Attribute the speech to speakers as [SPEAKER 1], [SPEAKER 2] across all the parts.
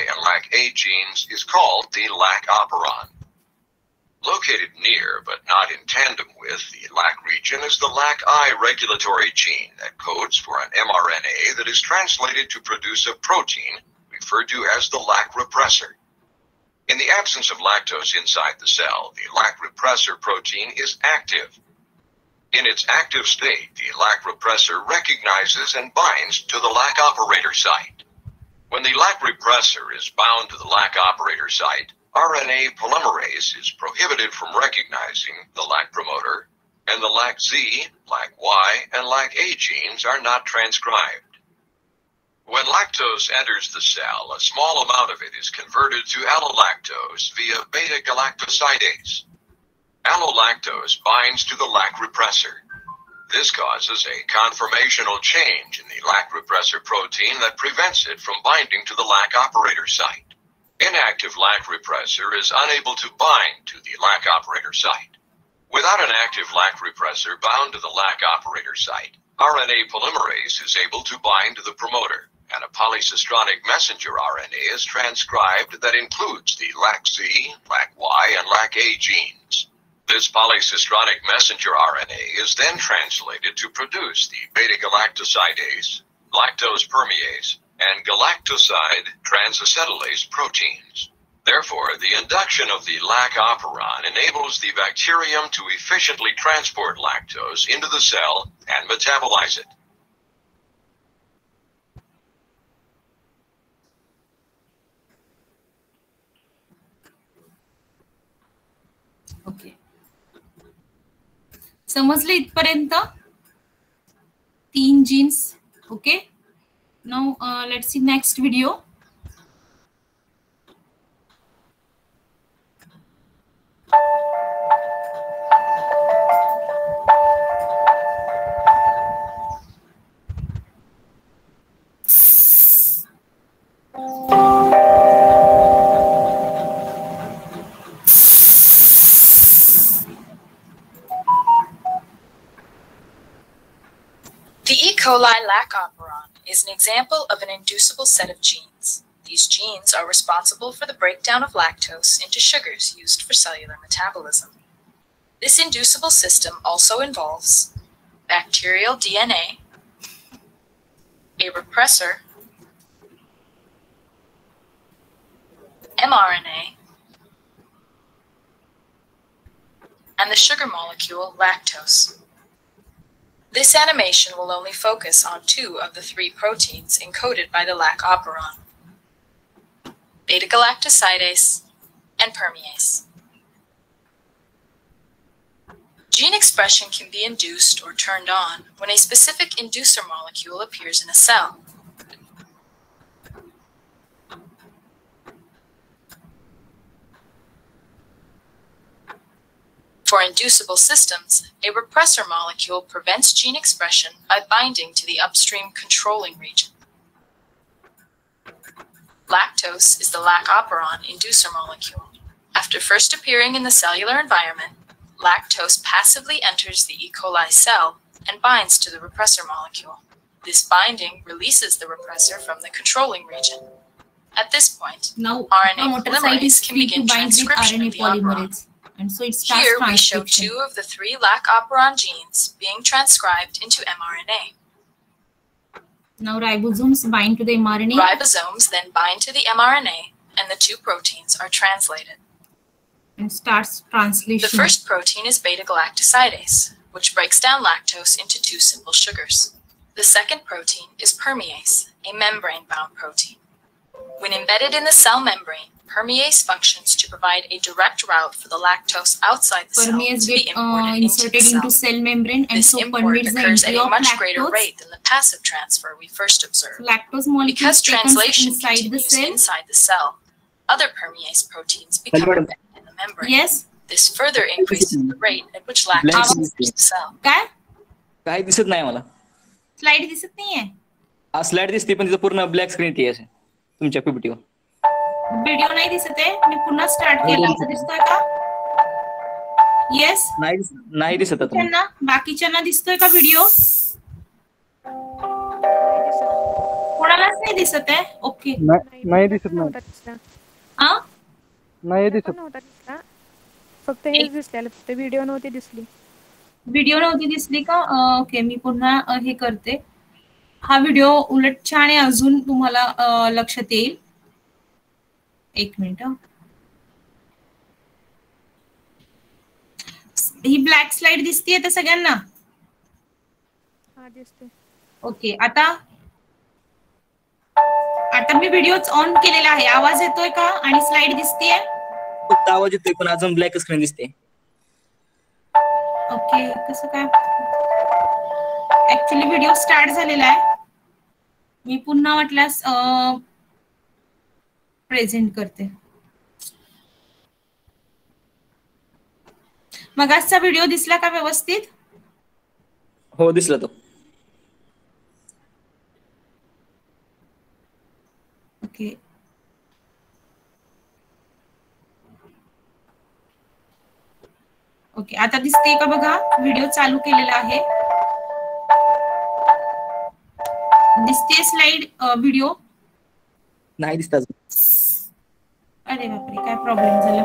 [SPEAKER 1] and LAC-A genes is called the LAC operon. Located near but not in tandem with the LAC region is the LAC-I regulatory gene that codes for an mRNA that is translated to produce a protein referred to as the LAC repressor. In the absence of lactose inside the cell, the LAC repressor protein is active. In its active state, the LAC repressor recognizes and binds to the LAC operator site. When the LAC repressor is bound to the LAC operator site, RNA polymerase is prohibited from recognizing the LAC promoter, and the LAC-Z, LAC-Y, and LAC-A genes are not transcribed. When lactose enters the cell, a small amount of it is converted to allolactose via beta-galactosidase. Allolactose binds to the LAC repressor. This causes a conformational change in the LAC repressor protein that prevents it from binding to the LAC operator site. Inactive LAC repressor is unable to bind to the LAC operator site. Without an active LAC repressor bound to the LAC operator site, RNA polymerase is able to bind to the promoter, and a polycistronic messenger RNA is transcribed that includes the LAC-Z, LAC-Y, and LAC-A genes. This polycistronic messenger RNA is then translated to produce the beta-galactosidase, lactose permease, and galactoside transacetylase proteins. Therefore, the induction of the LAC operon enables the bacterium to efficiently transport lactose into the cell and metabolize it.
[SPEAKER 2] Okay. समजले इथपर्यंत 3 genes. Okay. Now let's see next video.
[SPEAKER 3] The E. coli LAC operon is an example of an inducible set of genes. These genes are responsible for the breakdown of lactose into sugars used for cellular metabolism. This inducible system also involves bacterial DNA, a repressor, mRNA, and the sugar molecule lactose. This animation will only focus on 2 of the 3 proteins encoded by the LAC operon, beta-galactosidase and permease. Gene expression can be induced or turned on when a specific inducer molecule appears in a cell. For inducible systems, a repressor molecule prevents gene expression by binding to the upstream controlling region. Lactose is the LAC operon inducer molecule. After first appearing in the cellular environment, lactose passively enters the E. coli cell and binds to the repressor molecule. This binding releases the repressor from the controlling region. At this point,
[SPEAKER 2] now
[SPEAKER 3] RNA polymerase can begin transcription of the operon.
[SPEAKER 2] And so it starts
[SPEAKER 3] Here we show 2 of the 3 LAC operon genes being transcribed into mRNA.
[SPEAKER 2] Now ribosomes bind to the mRNA.
[SPEAKER 3] Ribosomes then bind to the mRNA, and the 2 proteins are translated.
[SPEAKER 2] And starts translation.
[SPEAKER 3] The first protein is beta-galactosidase, which breaks down lactose into 2 simple sugars. The second protein is permease, a membrane-bound protein. When embedded in the cell membrane, permease functions to provide a direct route for the lactose outside the cell to be imported into the cell.
[SPEAKER 2] Membrane, and
[SPEAKER 3] this
[SPEAKER 2] so
[SPEAKER 3] import occurs at a much
[SPEAKER 2] lactose.
[SPEAKER 3] greater rate than the passive transfer we first observed.
[SPEAKER 2] Lactose molecule
[SPEAKER 3] Because translation
[SPEAKER 2] inside
[SPEAKER 3] continues
[SPEAKER 2] the cell.
[SPEAKER 3] inside the cell, other permease proteins become embedded in the membrane.
[SPEAKER 2] Yes.
[SPEAKER 3] This further increases the rate at which lactose enters the cell.
[SPEAKER 4] काय दिसत नाही मला.
[SPEAKER 2] Slide दिसत नाहीये.
[SPEAKER 4] Slide दिसते पण तिथं पूर्ण ब्लॅक स्क्रीन टी आहे तुमच्या पीपीटीवर.
[SPEAKER 2] व्हिडिओ नाही दिसत आहे. मी पुन्हा स्टार्ट केला. दिसतोय का? येस.
[SPEAKER 4] नाही दिसत
[SPEAKER 2] बाकीच्यांना दिसतोय का व्हिडिओ? कोणालाच नाही दिसत आहे. ओके.
[SPEAKER 5] नाही दिसत नाही.
[SPEAKER 2] हा
[SPEAKER 5] नाही दिसत.
[SPEAKER 6] फक्त हेच दिसलेलं, फक्त व्हिडिओ नव्हती दिसली.
[SPEAKER 2] व्हिडिओ नव्हती दिसली का? ओके, मी पुन्हा हे करते. हा व्हिडिओ उलट छान आहे, अजून तुम्हाला लक्षात येईल. एक मिनिट. ही ब्लॅक स्लाइड दिसतीये तर सगळ्यांना?
[SPEAKER 6] हा दिसते.
[SPEAKER 2] ओके, आता मी व्हिडिओ ऑन केलेला आहे. आवाज येतोय का आणि स्लाइड दिसतीये?
[SPEAKER 4] फक्त आवाज येतोय पण अजून ब्लॅक स्क्रीन दिसते.
[SPEAKER 2] ओके, कसं काय? ऍक्च्युली व्हिडिओ स्टार्ट झालेला आहे. मी पुन्हा वाटल्यास प्रेझेंट करते. मग आजचा व्हिडिओ दिसला का व्यवस्थित?
[SPEAKER 4] हो, दिसला तो.
[SPEAKER 2] ओके. ओके, आता दिसते का बघा? व्हिडिओ चालू केलेला आहे. दिसते स्लाइड व्हिडिओ?
[SPEAKER 4] नाही दिसत अजून.
[SPEAKER 2] अरे बापरे, काय प्रॉब्लेम झाला?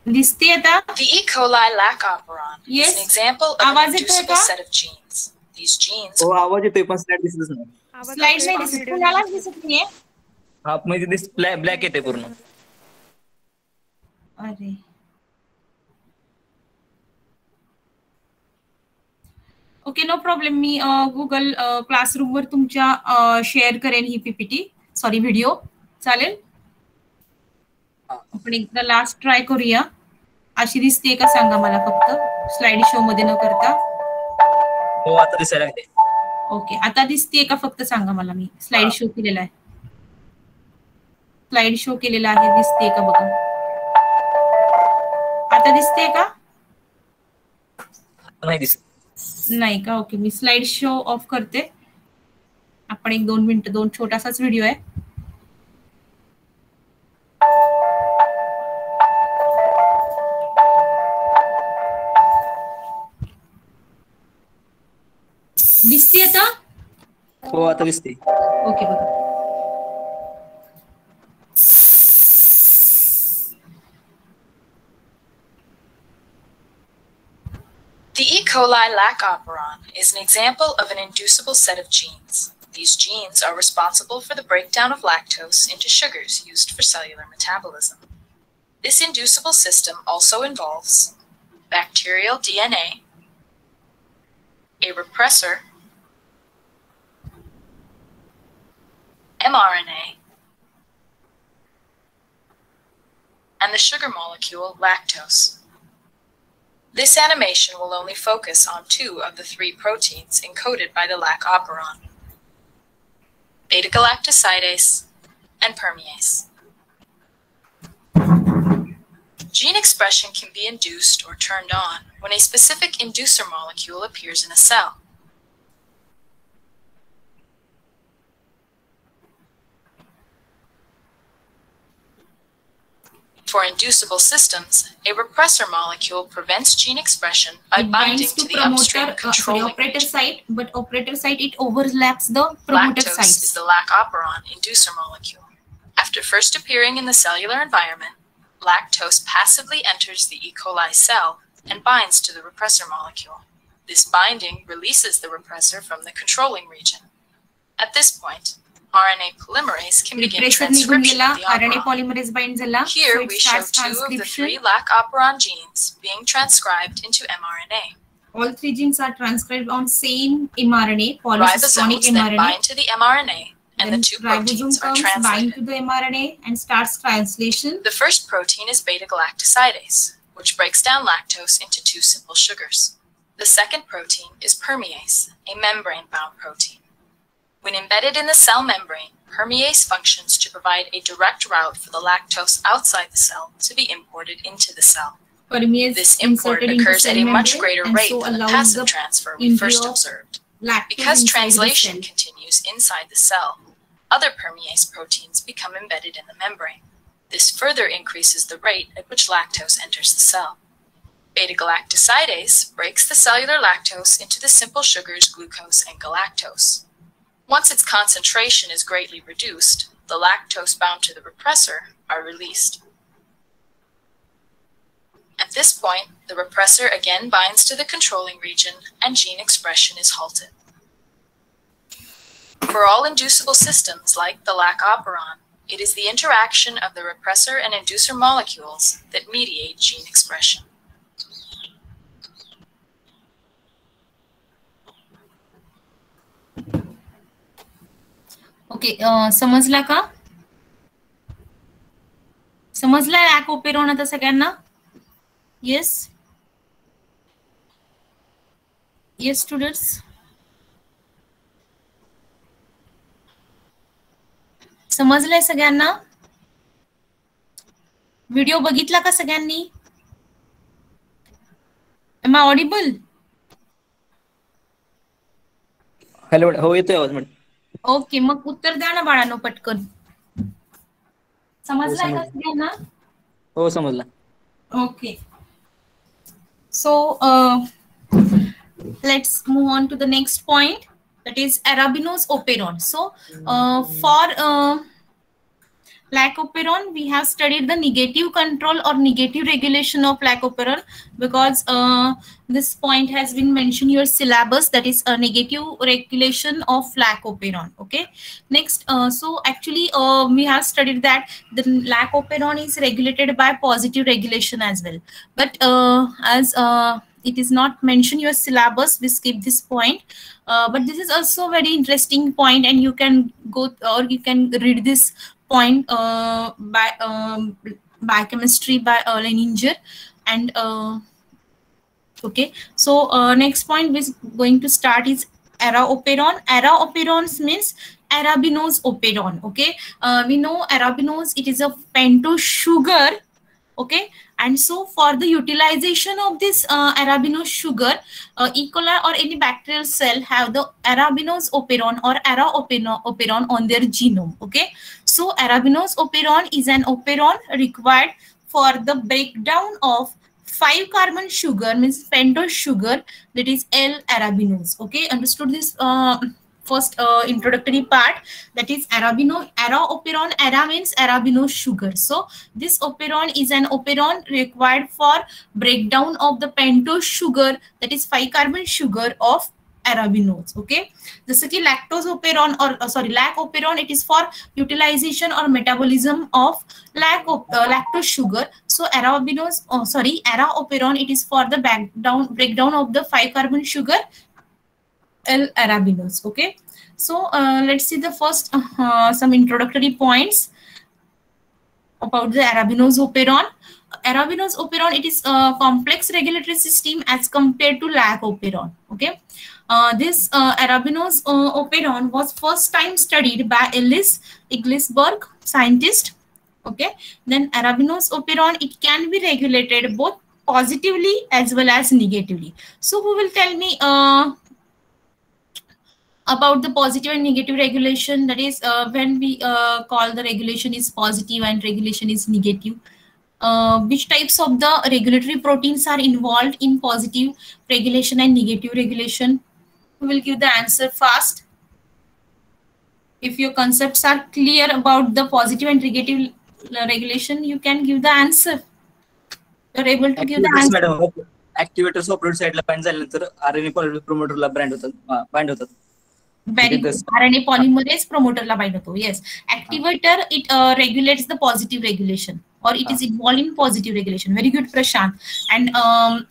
[SPEAKER 2] दिसते आता?
[SPEAKER 3] The E. coli lac operon
[SPEAKER 2] Yes.
[SPEAKER 3] is an example of
[SPEAKER 2] आवाज
[SPEAKER 3] an
[SPEAKER 2] येतोय
[SPEAKER 3] inducible
[SPEAKER 2] का?
[SPEAKER 3] set of genes. These genes
[SPEAKER 4] हो, आवाज येतोय पण स्लाइड दिसतच नाही.
[SPEAKER 2] स्लाइड नाही दिसत. कुणालाच दिसत नाहीये?
[SPEAKER 4] हा, म्हणजे ब्लॅक येते पूर्ण.
[SPEAKER 2] अरे, ओके, नो प्रॉब्लेम. मी गुगल क्लासरूम वर तुमच्या शेअर करेन ही पीपीटी, सॉरी व्हिडिओ. चालेल? आपण एकदा लास्ट ट्राय करूया. अशी दिसते का सांगा मला, फक्त स्लाइड शो मध्ये न करता.
[SPEAKER 4] हो, आता दिसायला लागते.
[SPEAKER 2] ओके, आता दिसतेय का फक्त सांगा मला. मी स्लाइड शो केलेला आहे. स्लाइड शो केलेला आहे, दिसते का बघा. आता दिसते का?
[SPEAKER 4] नाही दिसत.
[SPEAKER 2] नाही का? ओके, मी स्लाइड शो ऑफ करते. आपण 1-2 मिनिटं, 2 छोटासाच व्हिडिओ आहे. दिसते आता?
[SPEAKER 4] हो, आता दिसते.
[SPEAKER 2] ओके, बघा.
[SPEAKER 3] The E. coli lac operon is an example of an inducible set of genes. These genes are responsible for the breakdown of lactose into sugars used for cellular metabolism. This inducible system also involves bacterial DNA, a repressor, mRNA, and the sugar molecule lactose. This animation will only focus on 2 of the 3 proteins encoded by the lac operon, beta-galactosidase and permease. Gene expression can be induced or turned on when a specific inducer molecule appears in a cell. For inducible systems, a repressor molecule prevents gene expression by
[SPEAKER 2] It
[SPEAKER 3] binding
[SPEAKER 2] binds
[SPEAKER 3] to
[SPEAKER 2] to
[SPEAKER 3] the upstream
[SPEAKER 2] promoter,
[SPEAKER 3] controlling
[SPEAKER 2] operator
[SPEAKER 3] region.
[SPEAKER 2] site, but operator site it overlaps the promoter
[SPEAKER 3] Lactose
[SPEAKER 2] site.
[SPEAKER 3] is the lac operon inducer molecule. After first appearing in the cellular environment, lactose passively enters the E. coli cell and binds to the repressor molecule. This binding releases the repressor from the controlling region. At this point, RNA polymerase can begin
[SPEAKER 2] Repressor निघून
[SPEAKER 3] transcription
[SPEAKER 2] गेला,
[SPEAKER 3] of the
[SPEAKER 2] RNA
[SPEAKER 3] operon.
[SPEAKER 2] polymerase bind झाला.
[SPEAKER 3] Here
[SPEAKER 2] So it
[SPEAKER 3] we show
[SPEAKER 2] starts
[SPEAKER 3] 2 of the
[SPEAKER 2] transcription.
[SPEAKER 3] 3 lac operon genes being transcribed into mRNA.
[SPEAKER 2] All 3 genes are transcribed on same mRNA, polysystonic
[SPEAKER 3] Ribosomes then
[SPEAKER 2] mRNA.
[SPEAKER 3] bind to the mRNA, and
[SPEAKER 2] Then
[SPEAKER 3] the 2 proteins
[SPEAKER 2] ribosome
[SPEAKER 3] are
[SPEAKER 2] comes, bind
[SPEAKER 3] translated.
[SPEAKER 2] to the mRNA and starts translation.
[SPEAKER 3] The first protein is beta-galactosidase, which breaks down lactose into 2 simple sugars. The second protein is permease, a membrane-bound protein. When embedded in the cell membrane, permease functions to provide a direct route for the lactose outside the cell to be imported into the cell.
[SPEAKER 2] Permease
[SPEAKER 3] This import
[SPEAKER 2] inserted into
[SPEAKER 3] occurs
[SPEAKER 2] cell
[SPEAKER 3] at a much
[SPEAKER 2] membrane
[SPEAKER 3] greater
[SPEAKER 2] and
[SPEAKER 3] rate
[SPEAKER 2] so
[SPEAKER 3] than the
[SPEAKER 2] allows
[SPEAKER 3] passive
[SPEAKER 2] the
[SPEAKER 3] transfer we
[SPEAKER 2] entry
[SPEAKER 3] first
[SPEAKER 2] of
[SPEAKER 3] observed.
[SPEAKER 2] lactose
[SPEAKER 3] Because
[SPEAKER 2] inside the
[SPEAKER 3] translation
[SPEAKER 2] cell.
[SPEAKER 3] continues inside the cell, other permease proteins become embedded in the membrane. This further increases the rate at which lactose enters the cell. Beta-galactosidase breaks the cellular lactose into the simple sugars glucose and galactose. Once its concentration is greatly reduced, the lactose bound to the repressor are released. At this point, the repressor again binds to the controlling region and gene expression is halted. For all inducible systems like the lac operon, it is the interaction of the repressor and inducer molecules that mediate gene expression.
[SPEAKER 2] Okay समजला का? समजला lakh operon आता सगळ्यांना? Yes yes students, समजलंय सगळ्यांना? Video बघितला का सगळ्यांनी? M I Audible?
[SPEAKER 4] Hello, हो येतोय आवाज मॅडम.
[SPEAKER 2] ओके, मग उत्तर द्या ना बाळांनो पटकन. समजलाय का सगळ्यांना?
[SPEAKER 4] हो समजला.
[SPEAKER 2] Okay, so let's move on to the next point, that is arabinose operon. So for lac operon, we have studied the negative control or negative regulation of lac operon, because this point has been mentioned in your syllabus, that is a negative regulation of lac operon. Okay, next so actually we have studied that the lac operon is regulated by positive regulation as well, but as it is not mentioned in your syllabus, we skip this point, but this is also very interesting point, and you can go or you can read this point by biochemistry by Leininger, and okay, so next point we're going to start is ara operon. Ara operons means arabinose operon. Okay, we know arabinose, it is a pentose sugar. Okay, and so for the utilization of this arabinose sugar, E. coli or any bacterial cell have the arabinose operon or ara operon on their genome. Okay, so arabinose operon is an operon required for the breakdown of 5-carbon sugar, means pentose sugar, that is L-arabinose. Okay, understood this first introductory part, that is ara operon. Ara means arabinose sugar. So this operon is an operon required for breakdown of the pentose sugar, that is 5-carbon sugar of arabinose. Okay, जसं की lactose operon or lac operon, it is for utilization or metabolism of lactose sugar. So arabinose, ara operon, it is for the breakdown of the 5-carbon sugar L-arabinose. Okay, so let's see the first some introductory points about the arabinose operon. Arabinose operon, it is a complex regulatory system as compared to lac operon. Okay, this arabinose operon was first time studied by Ellis Iglisberg, scientist. Okay, then arabinose operon, it can be regulated both positively as well as negatively. So who will tell me about the positive and negative regulation, that is when we call the regulation is positive and regulation is negative, which types of the regulatory proteins are involved in positive regulation and negative regulation? We will give the answer fast. If your concepts are clear about the positive and negative regulation, you can give the answer. You're able to give the answer.
[SPEAKER 4] Activators operate side la bind झाल्यानंतर RNA promoter ला bind होतात.
[SPEAKER 2] Very good. RNA polymerase promoter la bind hoto. Yes, activator, it regulates the positive regulation, or it is involved in positive regulation. Very good, Prashant. And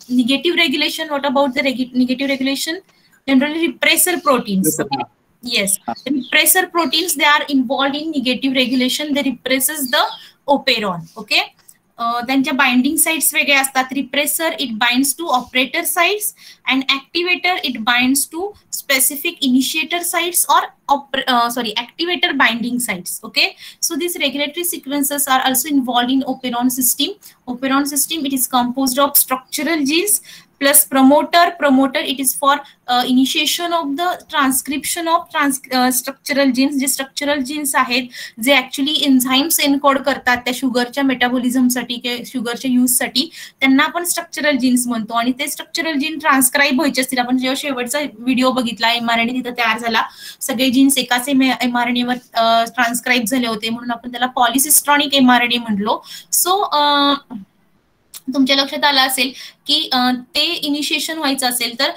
[SPEAKER 2] negative regulation, what about the negative regulation? Generally repressor proteins. Okay? Yes, the repressor proteins, they are involved in negative regulation. They represses the operon. Okay, त्यांच्या binding sites वेगळे असतात. Repressor it binds to operator sites and activator it binds to specific initiator sites or activator binding sites. Okay, so these regulatory sequences are also involved in operon system. Operon system, it is composed of structural genes plus promoter it is for initiation of the transcription of structural genes. जे structural genes आहेत जे actually enzymes encode करतात त्या शुगरच्या मेटाबॉलिझमसाठी किंवा शुगरच्या यूजसाठी, त्यांना आपण structural genes म्हणतो. आणि ते स्ट्रक्चरल जीन ट्रान्सक्राईब व्हायचे असतील. आपण जेव्हा शेवटचा व्हिडिओ बघितला mRNA तिथं तयार झाला, सगळे जीन्स एकाच mRNA वर ट्रान्सक्राईब झाले होते म्हणून आपण त्याला पॉलिसिस्ट्रॉनिक mRNA म्हणलो. सो तुमच्या लक्षात आलं असेल की ते इनिशिएशन व्हायचं असेल तर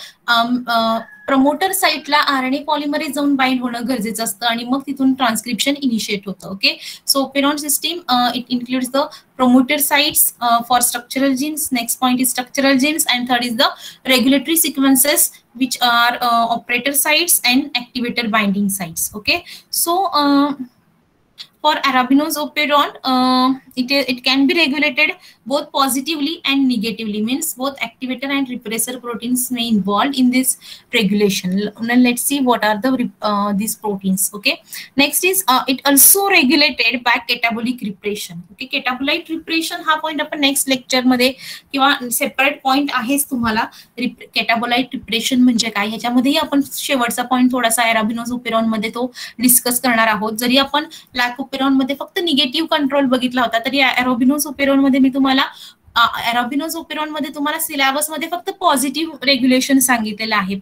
[SPEAKER 2] प्रमोटर साईटला RNA पॉलिमरेज जाऊन बाइंड होणं गरजेचं असतं आणि मग तिथून ट्रान्सक्रिप्शन इनिशिएट होतं. Okay, so operon system it includes the promoter sites for structural genes. Next point is structural genes, and third is the regulatory sequences, which are operator sites and activator binding sites. Okay, so for arabinose operon, it can be regulated both positively and negatively, means both activator and repressor proteins may involved in this regulation. Now let's see what are the these proteins. Okay, next is it also regulated by catabolic repression. Okay, catabolic repression हा point आपण next lecture मध्ये किंवा separate point आहेच तुम्हाला. catabolic repression म्हणजे काय ह्याच्यामध्येही आपण शेवटचा point थोडासा arabinose operon मध्ये तो डिस्कस करणार आहोत. जरी आपण lac operon मध्ये फक्त निगेटिव्ह कंट्रोल बघितला होता तरी arabinose operon मध्ये मी तुम्हाला arabinose operon मध्ये तुम्हाला सिलेबस मध्ये फक्त पॉझिटिव्ह रेग्युलेशन सांगितलेलं आहे.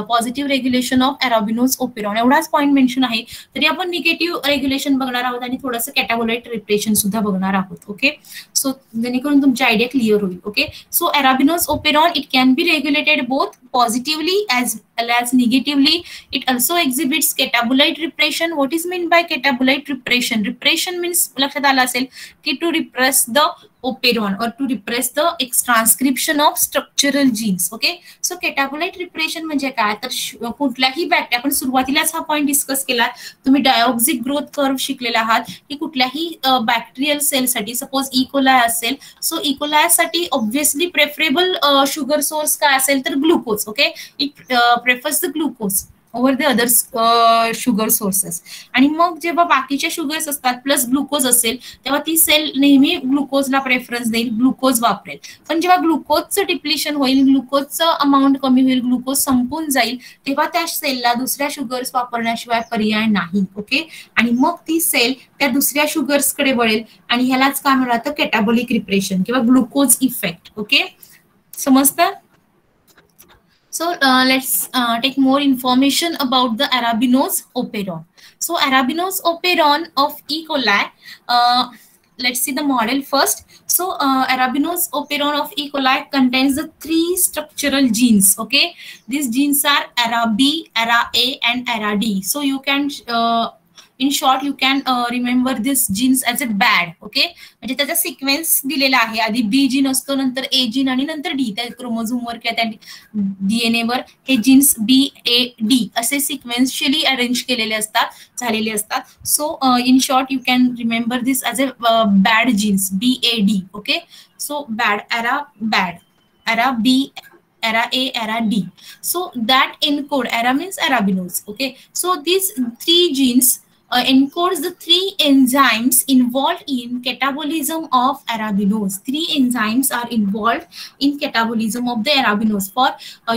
[SPEAKER 2] Positive regulation of arabinose operon एवढाच पॉइंट मेन्शन आहे. तरी आपण निगेटिव्ह रेग्युलेशन बघणार आहोत आणि थोडंसं कॅटाबोलाइट रिप्रेशन सुद्धा बघणार आहोत. ओके, सो जेणेकरून तुमची आयडिया क्लिअर होईल. Okay, so arabinose operon it can be regulated both positively as well as negatively. It also exhibits catabolite repression. What is meant by catabolite repression? Repression means लक्षात आलं असेल की to repress the operon or to repress the transcription of structural genes. Okay, so catabolite repression म्हणजे काय तर कुठल्याही bacteria, आपण सुरुवातीलाच हा पॉइंट डिस्कस केला, तुम्ही डायोक्सिक ग्रोथ कर्व शिकलेला आहात की कुठल्याही बॅक्टेरियल सेलसाठी सपोज इकोलाय असेल, सो इकोलाय साठी ऑब्व्हियसली प्रेफरेबल शुगर सोर्स काय असेल तर glucose. Okay, it prefers the glucose over the other sugar sources. आणि मग जेव्हा बाकीचे शुगर्स असतात प्लस ग्लुकोज असेल तेव्हा ती सेल नेहमी ग्लुकोजला प्रेफरन्स देईल, ग्लुकोज वापरेल. पण जेव्हा ग्लुकोजचं डिप्लिशन होईल, ग्लुकोजचं अमाऊंट कमी होईल, ग्लुकोज संपून जाईल, तेव्हा त्या सेलला दुसऱ्या शुगर्स वापरण्याशिवाय पर्याय नाही. ओके, आणि मग ती सेल त्या दुसऱ्या शुगर्सकडे वळेल आणि ह्यालाच काय म्हणतात कॅटाबॉलिक रिप्रेशन किंवा ग्लुकोज इफेक्ट. ओके, समजतं? So let's take more information about the arabinose operon. So arabinose operon of E. coli. Let's see the model first. So arabinose operon of E. coli contains the 3 structural genes. Okay, these genes are ARA-B, ARA-A, and ARA-D. So you can in short you can remember this genes as a BAD. Okay, म्हणजे त्याचा sequence दिलेला आहे. आधी बी gene असतो, नंतर ए gene आणि नंतर D. त्या क्रोमोझोमवर किंवा त्या DNA वर हे जीन्स BAD असे सिक्वेन्शियली अरेंज केलेले असतात, झालेले असतात. So in short you can remember this as a bad genes BAD. Okay, so bad, BAD, ARA-B, ARA-A, ARA-D. So that encode, ARA means arabinose. Okay, so these 3 genes encodes the 3 enzymes involved in catabolism of arabinose. 3 enzymes are involved in catabolism of the arabinose. For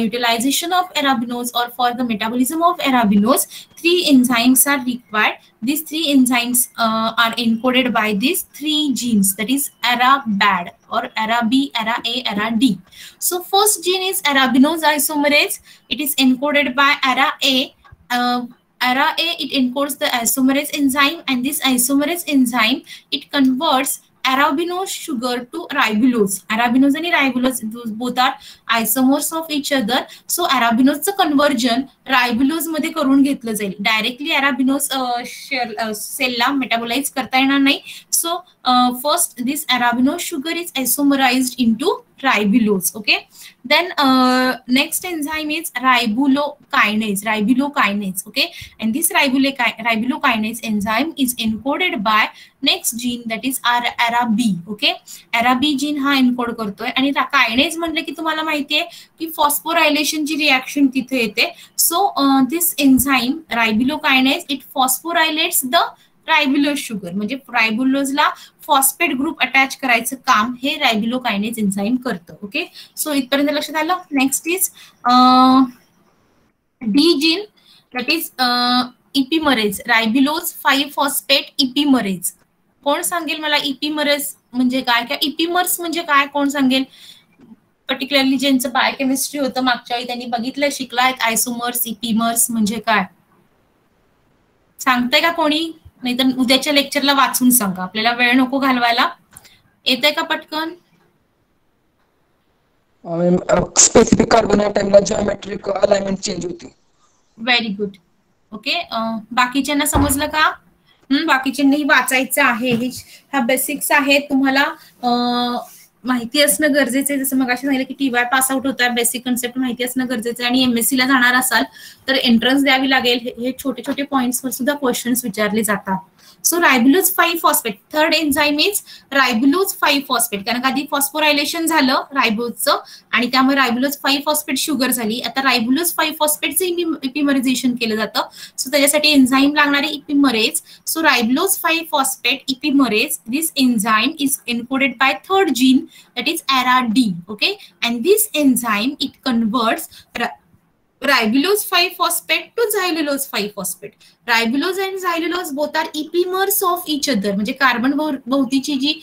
[SPEAKER 2] utilization of arabinose or for the metabolism of arabinose, 3 enzymes are required. These 3 enzymes are encoded by these 3 genes, that is ARA-BAD or ARA-B, ARA-A, ARA-D. So first gene is arabinose isomerase. It is encoded by ARA-A. ARA-A, it encodes the isomerase enzyme, and this isomerase enzyme, it converts arabinose sugar to ribulose. Arabinose and ribulose, both are isomers of each other. So arabinose conversion ribulose मध्ये करून घेतलं जाईल. Directly arabinose सेलला metabolise करता येणार नाही. So first this arabinose sugar is isomerized into ribulose. Okay, then next enzyme is ribokinase. Okay, and this ribokinase enzyme is encoded by next gene, that is ARA-B. Okay, ARA-B gene हा encode करतोय. आणि kinase म्हणलं की तुम्हाला माहितीये की फॉस्फोरायलेशनची reaction तिथे येते. So this enzyme ribokinase, it phosphorylates the ribulose sugar, म्हणजे रायबुलोजला फॉस्फेट ग्रुप अटॅच करायचं काम हे रायबिलोकायनेज एन्झाईम करतं. ओके, सो इथपर्यंत लक्षात आलं. Next is D gene, that is epimerase, ribulose 5 phosphate epimerase. कोण सांगेल मला इपिमरेज म्हणजे काय, किंवा इपिमर्स म्हणजे काय, कोण सांगेल? पर्टिक्युलरली ज्यांचं बायोकेमिस्ट्री होतं मागच्या वेळी त्यांनी बघितलं, शिकलाय आयसोमर्स, इपिमर्स म्हणजे काय, सांगताय का कोणी? नाही तर उद्याच्या लेक्चरला वाचून सांगा, आपल्याला वेळ नको घालवायला. येतंय का पटकन?
[SPEAKER 7] स्पेसिफिक कार्बन ॲटमला जिओमेट्रिक अलाइनमेंट चेंज होती.
[SPEAKER 2] Very good. ओके, बाकीच्यांना समजलं का? बाकीच्यांनाही वाचायचं आहे. ह्या बेसिक्स आहेत, तुम्हाला माहिती असणं गरजेचं आहे. जसं मग अशी सांगितलं की TY पास आउट होता, बेसिक कन्सेप्ट माहिती असणं गरजेचं आहे. आणि MSc ला जाणार असाल तर एंट्रन्स द्यावी लागेल. हे छोटे छोटे पॉइंट्सवर सुद्धा क्वेश्चन्स विचारले जातात. So ribulose 5 phosphate, third enzyme is ribulose 5 phosphate, कारण आधी फॉस्फोरायलेशन झालं रायबोजचं आणि त्यामुळे रायबिलोज 5 फॉस्फेट शुगर झाली. आता रायबिलोज 5 फॉस्फेटचं इपिमरायझेशन केलं जातं. सो त्याच्यासाठी एन्झाईम लागणारे epimerase. So ribulose 5 phosphate epimerase, this enzyme is encoded by third gene, that is ARA-D, okay, and this enzyme it converts ribulose 5 phosphate to xylulose 5 phosphate. Ribulose and xylulose both are epimers of each other, म्हणजे carbon भोवतीची जी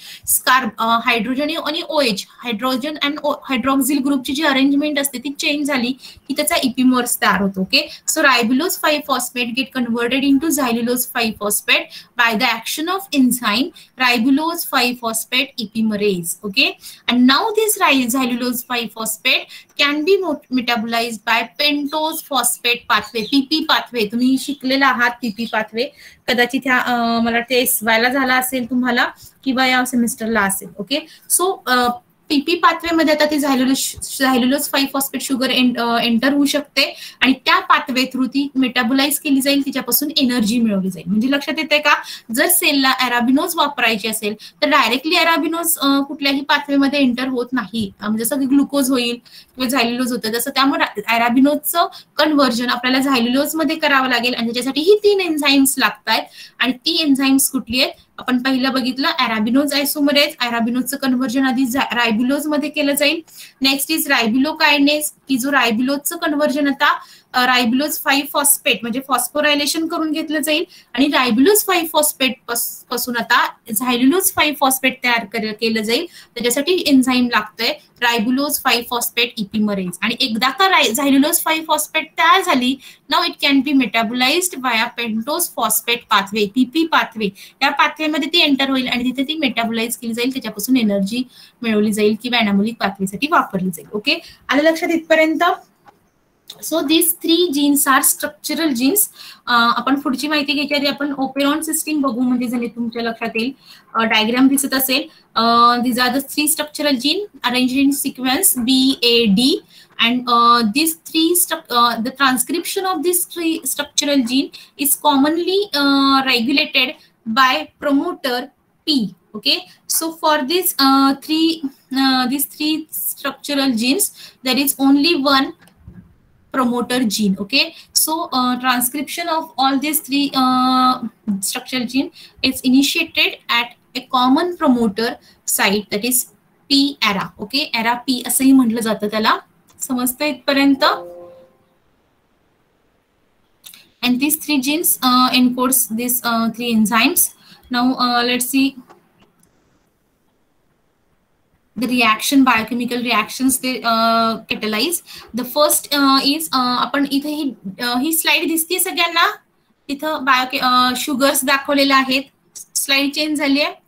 [SPEAKER 2] hydrogen आणि OH, hydrogen and hydroxyl ग्रुपची जी arrangement असते ती change झाली की त्याचा इपिमर्स तयार होतो. Okay, so ribulose 5 phosphate get converted into xylulose 5 phosphate by the action of enzyme ribulose 5 phosphate epimerase. Okay, and now this xylulose 5 phosphate can be metabolized by pentose phosphate pathway, PP pathway. तुम्ही शिकलेला आहात PP pathway, कदाचित ह्या मला ते SY ला झाला असेल तुम्हाला किंवा या सेमिस्टरला असेल. ओके, सो PP पाथवे मध्ये आता ती झायलुलोज 5 फॉस्फेट शुगर एंटर होऊ शकते आणि त्या पाथवे थ्रू ती मेटाबोलाइज केली जाईल, तिच्यापासून एनर्जी मिळवली जाईल. म्हणजे लक्षात येते का, जर सेलला अॅराबिनोज वापरायची असेल तर डायरेक्टली अॅराबिनोज कुठल्याही पाथवेमध्ये एंटर होत नाही. जसं की ग्लुकोज होईल किंवा झायलुलोज होतं तसं, त्यामुळे अॅराबिनोजचं कन्व्हर्जन आपल्याला झायलुलोज मध्ये करावं लागेल आणि त्याच्यासाठी ही 3 एन्झाईम्स लागतात. आणि ती एन्झाईम्स कुठली आहेत? आपण पहिलं बघितलं अॅराबिनोज आयसोमरेज, अॅराबिनोजचं कन्व्हर्जन आधी रायबिलोज मध्ये केलं जाईल. नेक्स्ट इज रायबिलोकायनेज, की जो रायबिलोजचं कन्व्हर्जन आता रायबिलोज 5 फॉस्फेट म्हणजे फॉस्फोरायलेशन करून घेतलं जाईल आणि रायबिलोज 5 फॉस्फेट पासून आता झायलुलोज 5 फॉस्फेट तयार केलं जाईल. त्याच्यासाठी एन्झाईम लागतंय रायबिलोज 5 फॉस्फेट इपिमरेज. आणि एकदा का झायलुलोज 5 फॉस्फेट तयार झाली, now it can be metabolised via pentose phosphate pathway, PP pathway. या पाथवेमध्ये ती एंटर होईल आणि तिथे ती मेटाबोलाइज केली जाईल, त्याच्यापासून एनर्जी मिळवली जाईल किंवा एनामोलिक पाथवेसाठी वापरली जाईल. ओके, आलं लक्षात इथपर्यंत? So this 3 genes are structural genes. आपण पुढची माहिती घ्यायची आधी आपण ओपेरॉन सिस्टीम बघू, म्हणजे जर तुमच्या लक्षात येईल, डायग्राम दिसत असेल. these are the 3 structural gene arranged in sequence B, A, D, and these 3 the transcription of these 3 structural gene is commonly regulated by promoter P. Okay, so for this these 3 structural genes there is only one promoter gene. Okay, so transcription of all these 3 structural gene is initiated at a common promoter site, that is P ARA. Okay, ARA P असंही म्हटलं जातं त्याला. समजतं इथपर्यंत? and these 3 genes encodes these 3 enzymes. Now let's see the reaction, biochemical reactions they catalyze. The first is आपण इथे ही slide दिसते सगळ्यांना, इथं बायो शुगर्स दाखवलेले आहेत. स्लाइड चेंज झाली आहे.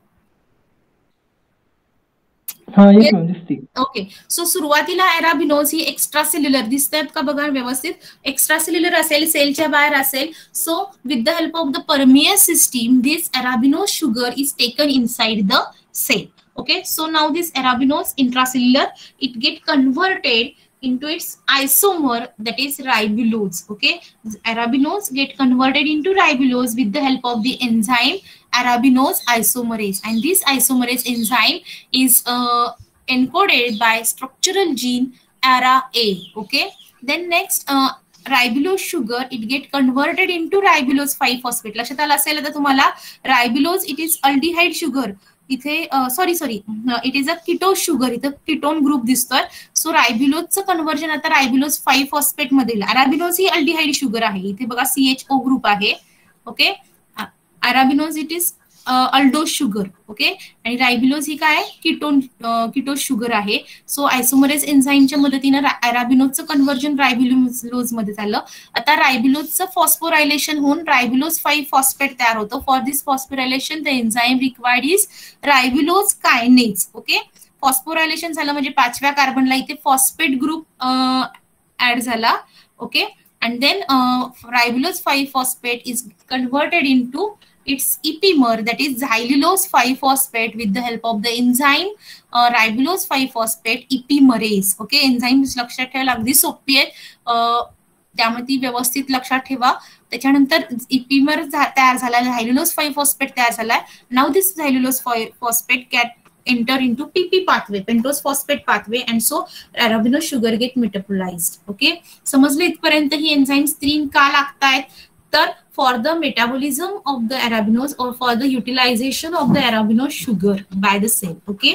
[SPEAKER 2] ओके, सो सुरुवातीला अॅराबिनोज ही एक्स्ट्रा सेल्युलर दिसतात का बघा व्यवस्थित. एक्स्ट्रा सेल्युलर असेल, सेलच्या बाहेर असेल. So with the help of the permease system this arabinose sugar is taken inside the cell. Okay, so now this arabinose intracellular, it get converted into its isomer, that is ribulose. Okay, arabinose get converted into ribulose with the help of the enzyme arabinose isomerase, and this isomerase enzyme is encoded by structural gene ARA-A. Okay, then next ribulose sugar, it get converted into ribulose 5 phosphate. लक्षात आलं असेल आता तुम्हाला, ribulose it is aldehyde sugar. इथे sorry it is a ketose sugar, इथं ketone group दिसतोय. So रायबिलोजचं conversion आता रायबिलोज 5 फॉस्फेट मध्ये. अराबिनोज ही अल्डिहाइड शुगर आहे. इथे बघा CHO ग्रुप आहे. Okay, arabinose it is aldose sugar. Okay, आणि रायबिलोज ही काय किटोज शुगर आहे. सो आयसोमरेज एन्झाईमच्या मदतीने अराबिनोजचं कन्व्हर्जन रायबिलोज मध्ये झालं. आता रायबिलोजचं फॉस्फोरायलेशन होऊन रायबिलोज 5 फॉस्फेट तयार होतं. For this phosphorylation the enzyme required is ribulose kinase. Okay, phosphorylation झालं म्हणजे 5व्या कार्बनला इथे फॉस्फेट ग्रुप ऍड झाला. Okay, and then ribulose 5 phosphate is converted into its epimer, that is xylulose 5 phosphate with the help of the enzyme ribulose 5 phosphate epimerase. Okay, enzyme लक्षात ठेवायला अगदी सोपी आहे, त्यामुळे ती व्यवस्थित लक्षात ठेवा. त्याच्यानंतर इपिमर तयार झाला, xylulose 5 phosphate तयार झालाय. Now this xylulose 5 phosphate get enter into PP pathway, pentose phosphate pathway, and so arabinose sugar get metabolized. Okay, समजलं इथपर्यंत ही एन्झाईम्स 3 का लागतायत? तर for the metabolism of the arabinose or for the utilization of the arabinose sugar by the cell. Okay,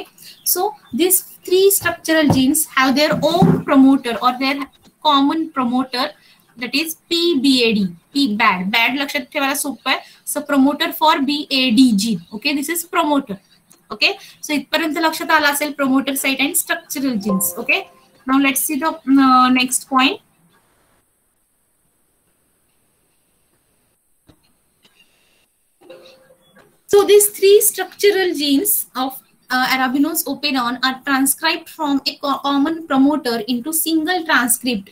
[SPEAKER 2] so these 3 structural genes have their own promoter or their common promoter, that is PBAD. bad लक्षात ठेवायला सोपं आहे. So promoter for BAD gene. Okay, this is promoter. Okay, so इथपर्यंत लक्षात आलं असेल promoter site and structural genes. Okay, now let's see the next point. So these 3 structural genes of arabinose operon are transcribed from a common promoter into single transcript,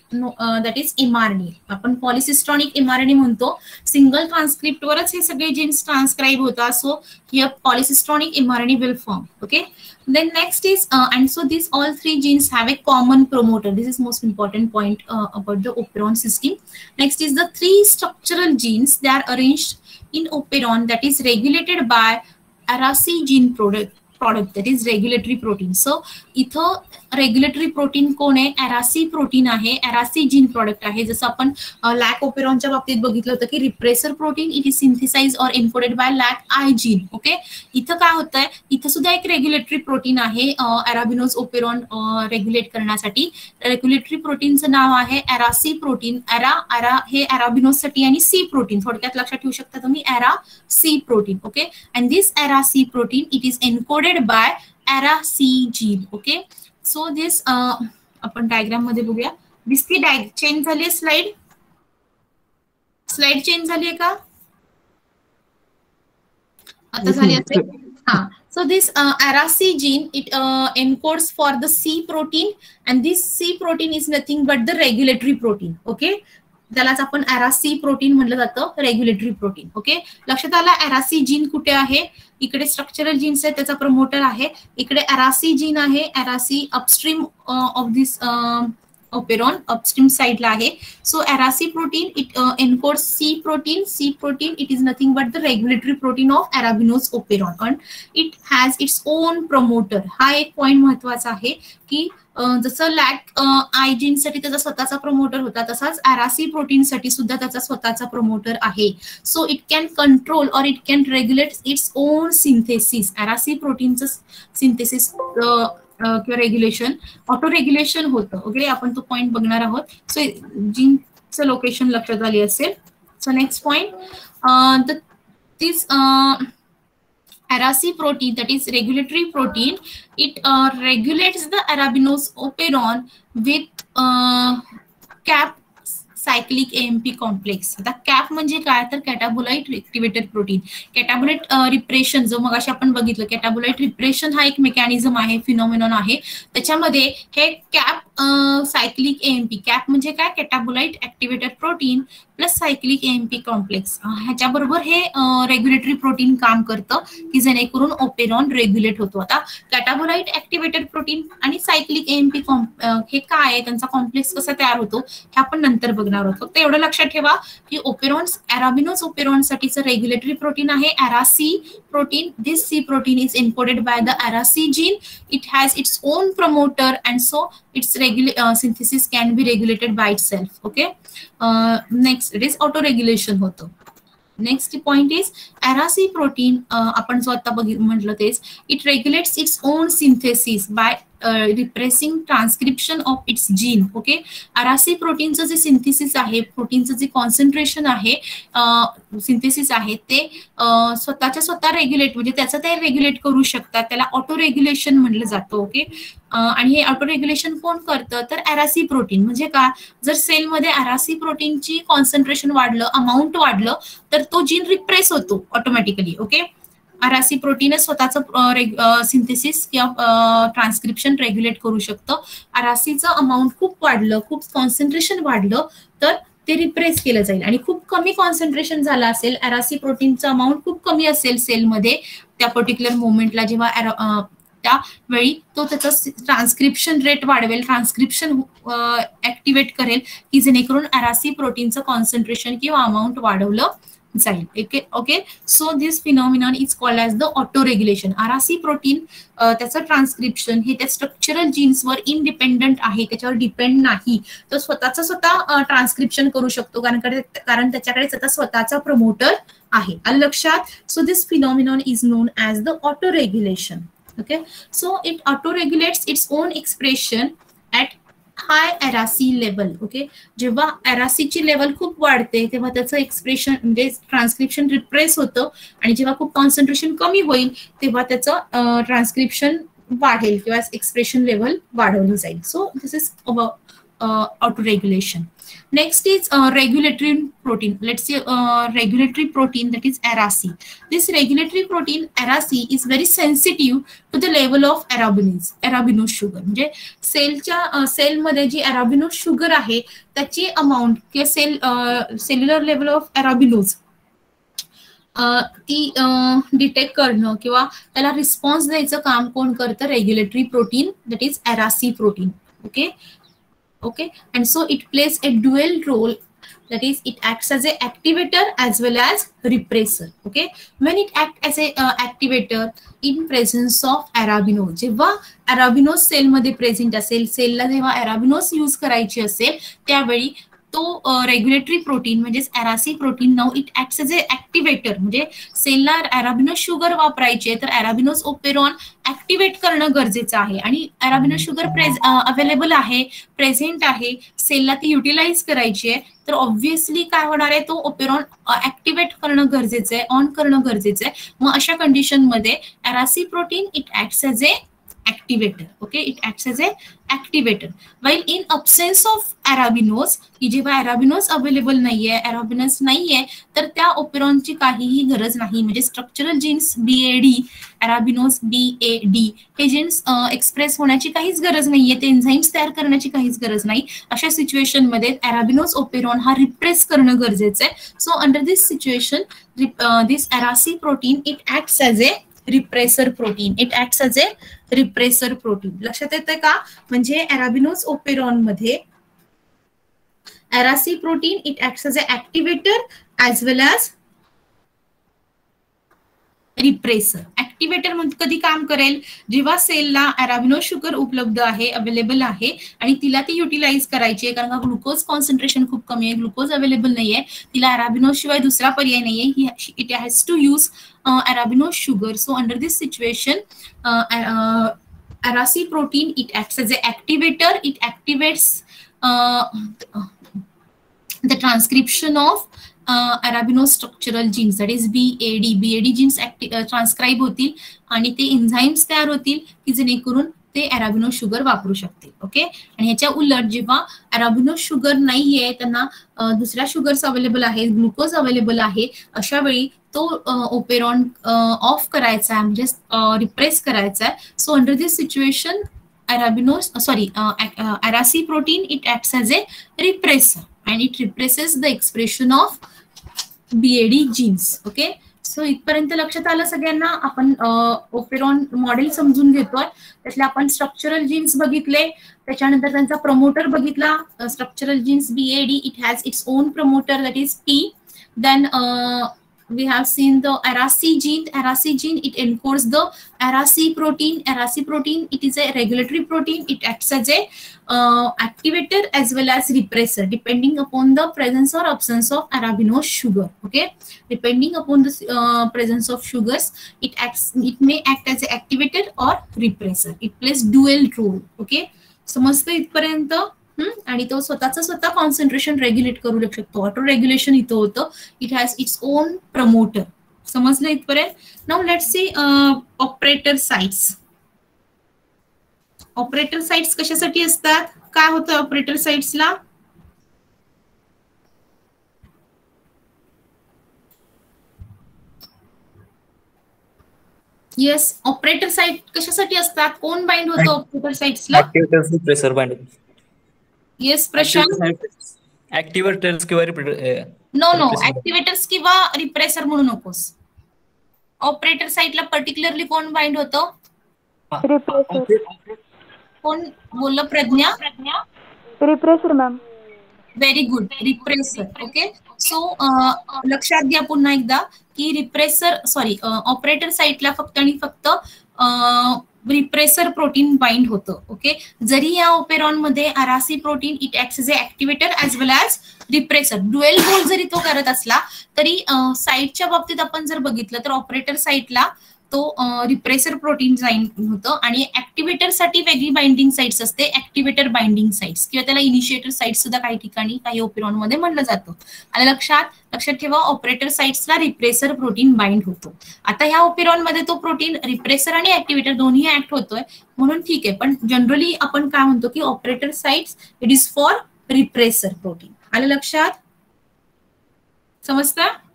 [SPEAKER 2] that is mRNA. आपण polycistronic mRNA म्हणतो. Single transcript वरच हे सगळे genes transcribe होतात. So here polycistronic mRNA will form. Okay, then next is and so these all 3 genes have a common promoter. This is most important point about the operon system. Next is the 3 structural genes. They are arranged in operon that is regulated by Aracy gene product, that is regulatory protein. So इथं regulatory protein कोण आहे? अरासी protein आहे. अरासी gene product आहे. जसं आपण लॅक ओपेरॉनच्या बाबतीत बघितलं होतं की repressor protein it is synthesize or encoded by lac I gene. Okay, इथं काय होतंय? इथं सुद्धा एक रेग्युलेटरी प्रोटीन आहे अराबिनोज ओपेरॉन रेग्युलेट करण्यासाठी. रेग्युलेटरी प्रोटीनचं नाव आहे अरासी प्रोटीन. अरा हे अराबिनोजसाठी आणि सी प्रोटीन थोडक्यात लक्षात ठेवू शकता तुम्ही, ara C protein. Okay, and this ara C protein it is encoded by ara C gene. Okay, so this आपण डायग्राम मध्ये बघूया. दिसती चेंज झाली स्लाइड चेंज झाली का? आता झाली असेल. हा, so this Aracy gene it encodes for the C protein, and this C protein is nothing but the regulatory protein. Okay, त्यालाच आपण Aracy प्रोटीन म्हटलं जातं, रेग्युलेटरी प्रोटीन. ओके, लक्षात आलं Aracy जीन कुठे आहे? इकडे स्ट्रक्चरल जीन्स आहे, त्याचा प्रमोटर आहे. इकडे Aracy जीन आहे. Aracy upstream of this operon upstream साइडला आहे. So Aracy protein it encodes C protein. C protein it is nothing but the regulatory protein of arabinose operon, and it has its own promoter. हा एक point महत्वाचा आहे की जसं lakh I gene साठी त्याचा स्वतःचा प्रमोटर होता, तसाच Aracy प्रोटीन साठी सुद्धा त्याचा स्वतःचा प्रमोटर आहे. So it can control or it can regulate its own synthesis. Aracy प्रोटीनचं सिंथेसिस किंवा रेग्युलेशन ऑटो रेग्युलेशन होतं. ओके, आपण तो पॉइंट बघणार आहोत. सो जीनचं लोकेशन लक्षात आली असेल. So next point, this Aracy protein, that is regulatory protein, it regulates the arabinose operon with cap cyclic AMP complex. आता कॅप म्हणजे काय? तर कॅटाबोलाइट ऍक्टिव्हेटेड प्रोटीन. कॅटाबोलाइट रिप्रेशन जो मगाशी आपण बघितलं, कॅटाबोलाइट रिप्रेशन हा एक मेकॅनिझम आहे, फिनॉमिनॉन आहे. त्याच्यामध्ये हे कॅप सायक्लिक AMP, कॅप म्हणजे काय? Catabolite activated protein plus cyclic AMP complex, ह्याच्याबरोबर हे रेग्युलेटरी प्रोटीन काम करतं की जेणेकरून ओपेरॉन रेग्युलेट होतो. आता कॅटाबोलाइट ऍक्टिव्हेटेड प्रोटीन आणि सायक्लिक AMP हे काय आहे, त्यांचा कॉम्प्लेक्स कसा तयार होतो हे आपण नंतर बघणार आहोत. फक्त एवढं लक्षात ठेवा की ओपेरॉन्स अराबिनोज ओपेरॉन साठीचं रेग्युलेटरी प्रोटीन आहे Aracy protein. This C protein is encoded by the Aracy gene. It has its own promoter, and so its synthesis can be regulated by itself. Okay, next it is auto regulation होतो. Next point is ara C protein. आपण जो आता म्हटलं तेच, it regulates its own synthesis by repressing transcription of its gene. Okay, ara C प्रोटीनचं जे synthesis आहे, प्रोटीनचं जे कॉन्सन्ट्रेशन आहे, सिंथेसिस आहे, ते स्वतःच्या स्वतः रेग्युलेट, म्हणजे त्याचं ते रेग्युलेट करू शकतात. त्याला ऑटो रेग्युलेशन म्हटलं जातं. ओके, आणि हे ऑटो रेग्युलेशन कोण करतं, तर अरासी प्रोटीन. म्हणजे का, जर सेलमध्ये अरासी प्रोटीनची कॉन्सन्ट्रेशन वाढलं, अमाऊंट वाढलं, तर तो जीन रिप्रेस होतो ऑटोमॅटिकली. ओके, अरासी प्रोटीनच स्वतःचं सिंथेसिस किंवा ट्रान्सक्रिप्शन रेग्युलेट करू शकतं. अरासीचं अमाऊंट खूप वाढलं, खूप कॉन्सन्ट्रेशन वाढलं, तर ते रिप्रेस केलं जाईल. आणि खूप कमी कॉन्सन्ट्रेशन झालं असेल, अरासी प्रोटीनचं अमाऊंट खूप कमी असेल सेलमध्ये त्या पर्टिक्युलर मोमेंटला, जेव्हा त्यावेळी तो त्याचं ट्रान्सक्रिप्शन रेट वाढवेल, ट्रान्सक्रिप्शन ऍक्टिव्हेट करेल, की जेणेकरून अरासी प्रोटीनचं कॉन्सन्ट्रेशन किंवा अमाऊंट वाढवलं जाईल. Okay, so this phenomenon is called as the auto regulation. Ara C protein त्याचं ट्रान्सक्रिप्शन हे त्या स्ट्रक्चरल जीन्सवर इंडिपेंडंट आहे, त्याच्यावर डिपेंड नाही. तो स्वतः ट्रान्सक्रिप्शन करू शकतो, कारण त्याच्याकडे त्याचा स्वतःचा प्रमोटर आहे. आलं लक्षात? So this phenomenon is non as the auto regulation. Okay, so it auto regulates its own expression at high ara C level. Okay, जेव्हा अरासीची लेवल खूप वाढते तेव्हा त्याचं एक्सप्रेशन म्हणजे ट्रान्सक्रिप्शन रिप्रेस होतं, आणि जेव्हा खूप कॉन्सन्ट्रेशन कमी होईल तेव्हा त्याचं ट्रान्सक्रिप्शन वाढेल किंवा एक्सप्रेशन लेवल वाढवली जाईल. So this is auto regulation. Next is regulatory protein. Let's see regulatory protein, that is Aracy. This regulatory protein Aracy is very sensitive to the level of arabinose sugar. म्हणजे सेलमध्ये जी arabinose sugar आहे त्याची amount किंवा cellular level of arabinose ती detect करणं किंवा त्याला response द्यायचं काम कोण करतं? Regulatory protein, that is ara C protein. Okay, and so it plays a dual role, that is it acts as a activator as well as repressor. Okay, when it acts as a activator in presence of arabinose, जेव्हा arabinose sale मध्ये present असेल, सेलला जेव्हा arabinose use करायची असेल त्यावेळी तो regulatory protein म्हणजेच ara C protein now it acts as a activator. म्हणजे सेलला अराबिनोज शुगर वापरायचे तर अराबिनोज ओपेरॉन ऍक्टिवेट करणं गरजेचं आहे, आणि अराबिनोज शुगर अवेलेबल आहे, प्रेझेंट आहे, सेलला ती युटिलाइज करायची आहे, तर ऑब्व्हियसली काय होणार आहे, तो ओपेरॉन ऍक्टिवेट करणं गरजेचं आहे, ऑन करणं गरजेचं आहे. मग अशा कंडिशन मध्ये ara C protein it acts as a activator. Okay, it acts as a activator. While in absence of arabinose, की जेव्हा arabinose अवेलेबल नाहीये, arabinose नाहीये, तर त्या ओपेरॉनची काहीही गरज नाही. म्हणजे structural genes BAD, arabinose BAD हे जीन्स एक्सप्रेस होण्याची काहीच गरज नाहीये, ते एन्झाईम्स तयार करण्याची काहीच गरज नाही. अशा सिच्युएशन मध्ये arabinose ओपेरॉन हा रिप्रेस करणं गरजेचं आहे. So under this situation this ara C protein it acts as a repressor protein. It acts as a repressor protein. लक्षात येतंय का? म्हणजे अराबिनोज ओपेरॉन मध्ये ara C protein it acts as a activator as well as repressor. Activator म्हणजे कधी काम करेल? जेव्हा सेलला अराबिनोज शुगर उपलब्ध आहे, अवेलेबल आहे, आणि तिला ती युटिलाइज करायची आहे, कारण का ग्लुकोज कॉन्सन्ट्रेशन खूप कमी आहे, ग्लुकोज अवेलेबल नाहीये, तिला अराबिनोज शिवाय दुसरा पर्याय नाहीये, it has to use arabinose sugar. So under this situation Aracy protein it acts as a activator. It activates the transcription of arabinose structural genes, that is BAD genes transcribe होतील आणि ते enzymes तयार होतील की जेणेकरून ते अराबिनोज sugar वापरू शकतील. ओके, आणि ह्याच्या उलट जेव्हा अराबिनोज शुगर नाहीये, त्यांना दुसऱ्या शुगर्स अवेलेबल आहेत, ग्लुकोज अवेलेबल आहे, अशा वेळी तो ओपेरॉन ऑफ करायचा आहे, म्हणजे रिप्रेस करायचा आहे. So under this situation ara C protein it acts as a repressor and it represses the expression of BAD genes. Okay, so इथपर्यंत लक्षात आलं सगळ्यांना? आपण ओपेरॉन मॉडेल समजून घेतोय, त्यातले आपण स्ट्रक्चरल जीन्स बघितले, त्याच्यानंतर त्यांचा प्रमोटर बघितला. Structural genes BAD it has its own promoter, that is P. Then we have seen the ARA-C gene. ARA-C gene, it encodes the ARA-C protein. ARA-C protein, it is a regulatory protein. It acts as a activator as well as repressor, depending upon the presence or absence of arabinose sugar. Okay, depending upon the presence of sugars, it may act as an activator or repressor. It plays dual role. Okay, समजतं इथपर्यंत. आणि तो स्वतः concentration regulate करू शकतो. Auto regulation इथं होतं. It has its own promoter. समजलं इथपर्यंत. Now let's see operator sites. Operator sites कशासाठी असतात, काय होतं ऑपरेटर साइट्सला? येस, ऑपरेटर साइट कशासाठी असतात? कोण बाइंड होतं ऑपरेटर साइट्सला?
[SPEAKER 4] Activators repressor bind.
[SPEAKER 2] Yes Prashant.
[SPEAKER 4] Activators किंवा
[SPEAKER 2] नो ऍक्टिव्हेटर्स किंवा रिप्रेसर म्हणू नकोस. ऑपरेटर साइटला पर्टिक्युलरली कोण बाइंड होतं? कोण बोललं? Pragya.
[SPEAKER 6] Repressor ma'am.
[SPEAKER 2] Very good, repressor. Okay, so लक्षात घ्या पुन्हा एकदा की ऑपरेटर साइटला फक्त आणि फक्त रिप्रेसर प्रोटीन बाइंड होतं. ओके, जरी या ओपेरॉन मध्ये ARA-C protein it acts as a activator as well as repressor. Dual role जरी तो करत असला तरी साइटच्या बाबतीत आपण जर बघितलं तर ऑपरेटर साइटला तो रिप्रेसर प्रोटीन बाइंड होतं आणि ऍक्टिव्हेटर साठी वेगळी बाइंडिंग साइट्स असते, ऍक्टिव्हेटर बाइंडिंग साइट्स किंवा त्याला इनिशिएटर साइट्स सुद्धा काही ठिकाणी काही ओपेरॉन मध्ये म्हणलं जातं. आणि लक्षात ठेवा ऑपरेटर साइट्सला रिप्रेसर प्रोटीन बाइंड होतो. आता ह्या ओपेरॉन मध्ये तो प्रोटीन रिप्रेसर आणि ऍक्टिव्हेटर दोन्ही ऍक्ट होतोय म्हणून ठीक आहे, पण जनरली आपण काय म्हणतो की operator sites it is for repressor protein. आलं लक्षात? समजतं?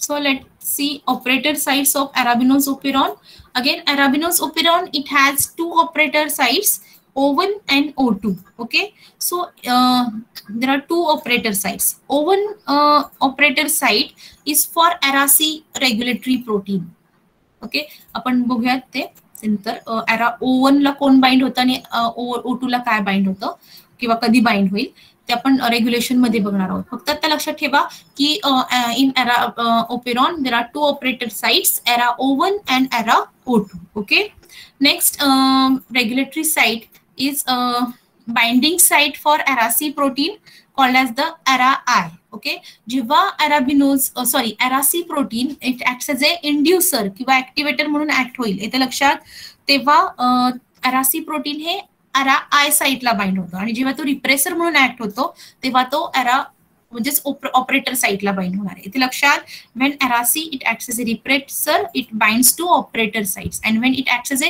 [SPEAKER 2] So let's see operator sites of arabinose operon. Again, arabinose operon, it has two operator sites, O1 and O2. Okay, so there are two operator sites. O1 operator site is for ARA-C regulatory protein. Okay, आपण बघूयात ते नंतर. O1 ला कोण bind होतं आणि O2 ला काय बाइंड होतं किंवा कधी बाइंड होईल ते आपण रेग्युलेशन मध्ये बघणार आहोत. फक्त आता लक्षात ठेवा की in operon there are two operator sites, ARA-O1 and ARA-O2. Okay, next regulatory site is binding site for ARA-C protein called as the ARA-I. Okay, जेव्हा ARA-C protein it acts as a inducer किंवा activator म्हणून act होईल येते लक्षात, तेव्हा ARA-C protein हे ARA-I साइटला bind होतो आणि जेव्हा तो रिप्रेसर म्हणून ऍक्ट होतो तेव्हा तो म्हणजेच ऑपरेटर साइटला बाइंड होणार आहे. इथे लक्षात, when ARA-C it acts as a repressor it binds to operator sites and when it acts as a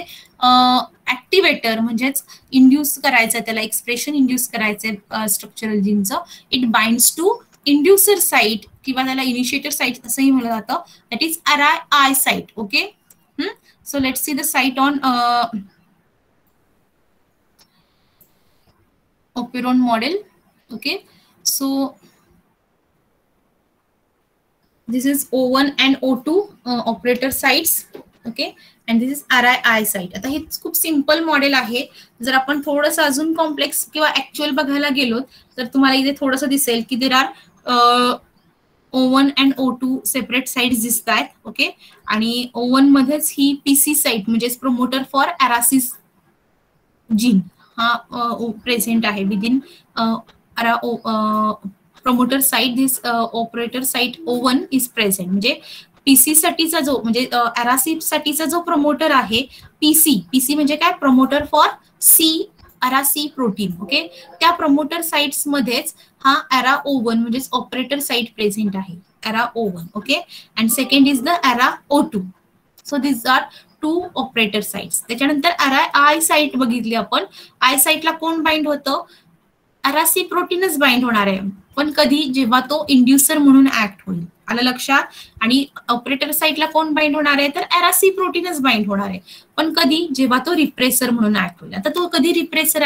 [SPEAKER 2] activator म्हणजेच इंड्यूस करायचं, त्याला एक्सप्रेशन इंड्यूस करायचंय स्ट्रक्चरल जीनचं, it binds to inducer site किंवा त्याला इनिशिएटर साइट असंही म्हटलं जातं, that is ARA-I site. Okay, so let's see the site on operon model. Okay, so this is O1 and O2 operator sites. Okay, and this is ARA-I site. आता हे खूप simple model आहे. जर आपण थोडंसं अजून कॉम्प्लेक्स किंवा actual बघायला गेलो तर तुम्हाला इथे थोडंसं दिसेल की there are O1 and O2 separate sites दिसत आहेत. ओके, आणि O1 मध्येच ही PC साइट म्हणजेच प्रमोटर फॉर ARA-C जीन हा प्रेझेंट आहे within promoter site. This operator site O1 is present. म्हणजे PC साठीचा जो म्हणजे ARA-C साठीचा जो प्रमोटर आहे PC म्हणजे काय, promoter for ARA-C protein. Okay, त्या प्रमोटर साइट्स मध्येच हा ARA-O1 म्हणजे ऑपरेटर साइट प्रेझेंट आहे, ARA-O1. Okay, and second is the ARA-O2. So this are two operator sites. त्याच्यानंतर ARA-I साइट बघितली आपण. आय साइटला कोण बाइंड होतं? ARA-C प्रोटीनच बाइंड होणार आहे, पण कधी, जेव्हा तो इंड्युसर म्हणून ऍक्ट होईल. आलं लक्षात? आणि ऑपरेटर साइटला कोण बाइंड होणार आहे तर ARA-C प्रोटीनच बाइंड होणार आहे, पण कधी, जेव्हा तो रिप्रेसर म्हणून ऍक्ट होईल. आता तो कधी रिप्रेसर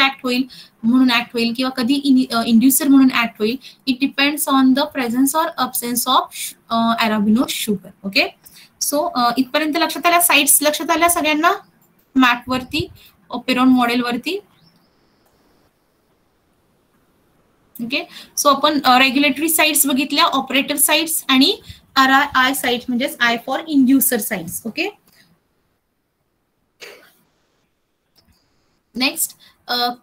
[SPEAKER 2] म्हणून ऍक्ट होईल किंवा कधी इंड्युसर म्हणून ऍक्ट होईल, it depends on the presence or absence of arabinose sugar. Okay, so इथपर्यंत लक्षात आल्या? साइट्स लक्षात आल्या सगळ्यांना मॅप वरती, ओपेरॉन मॉडेल वरती? ओके, सो आपण रेग्युलेटरी साइट्स बघितल्या, ऑपरेटर साइट्स आणि RI साइट म्हणजेच I for inducer sites. Okay. Next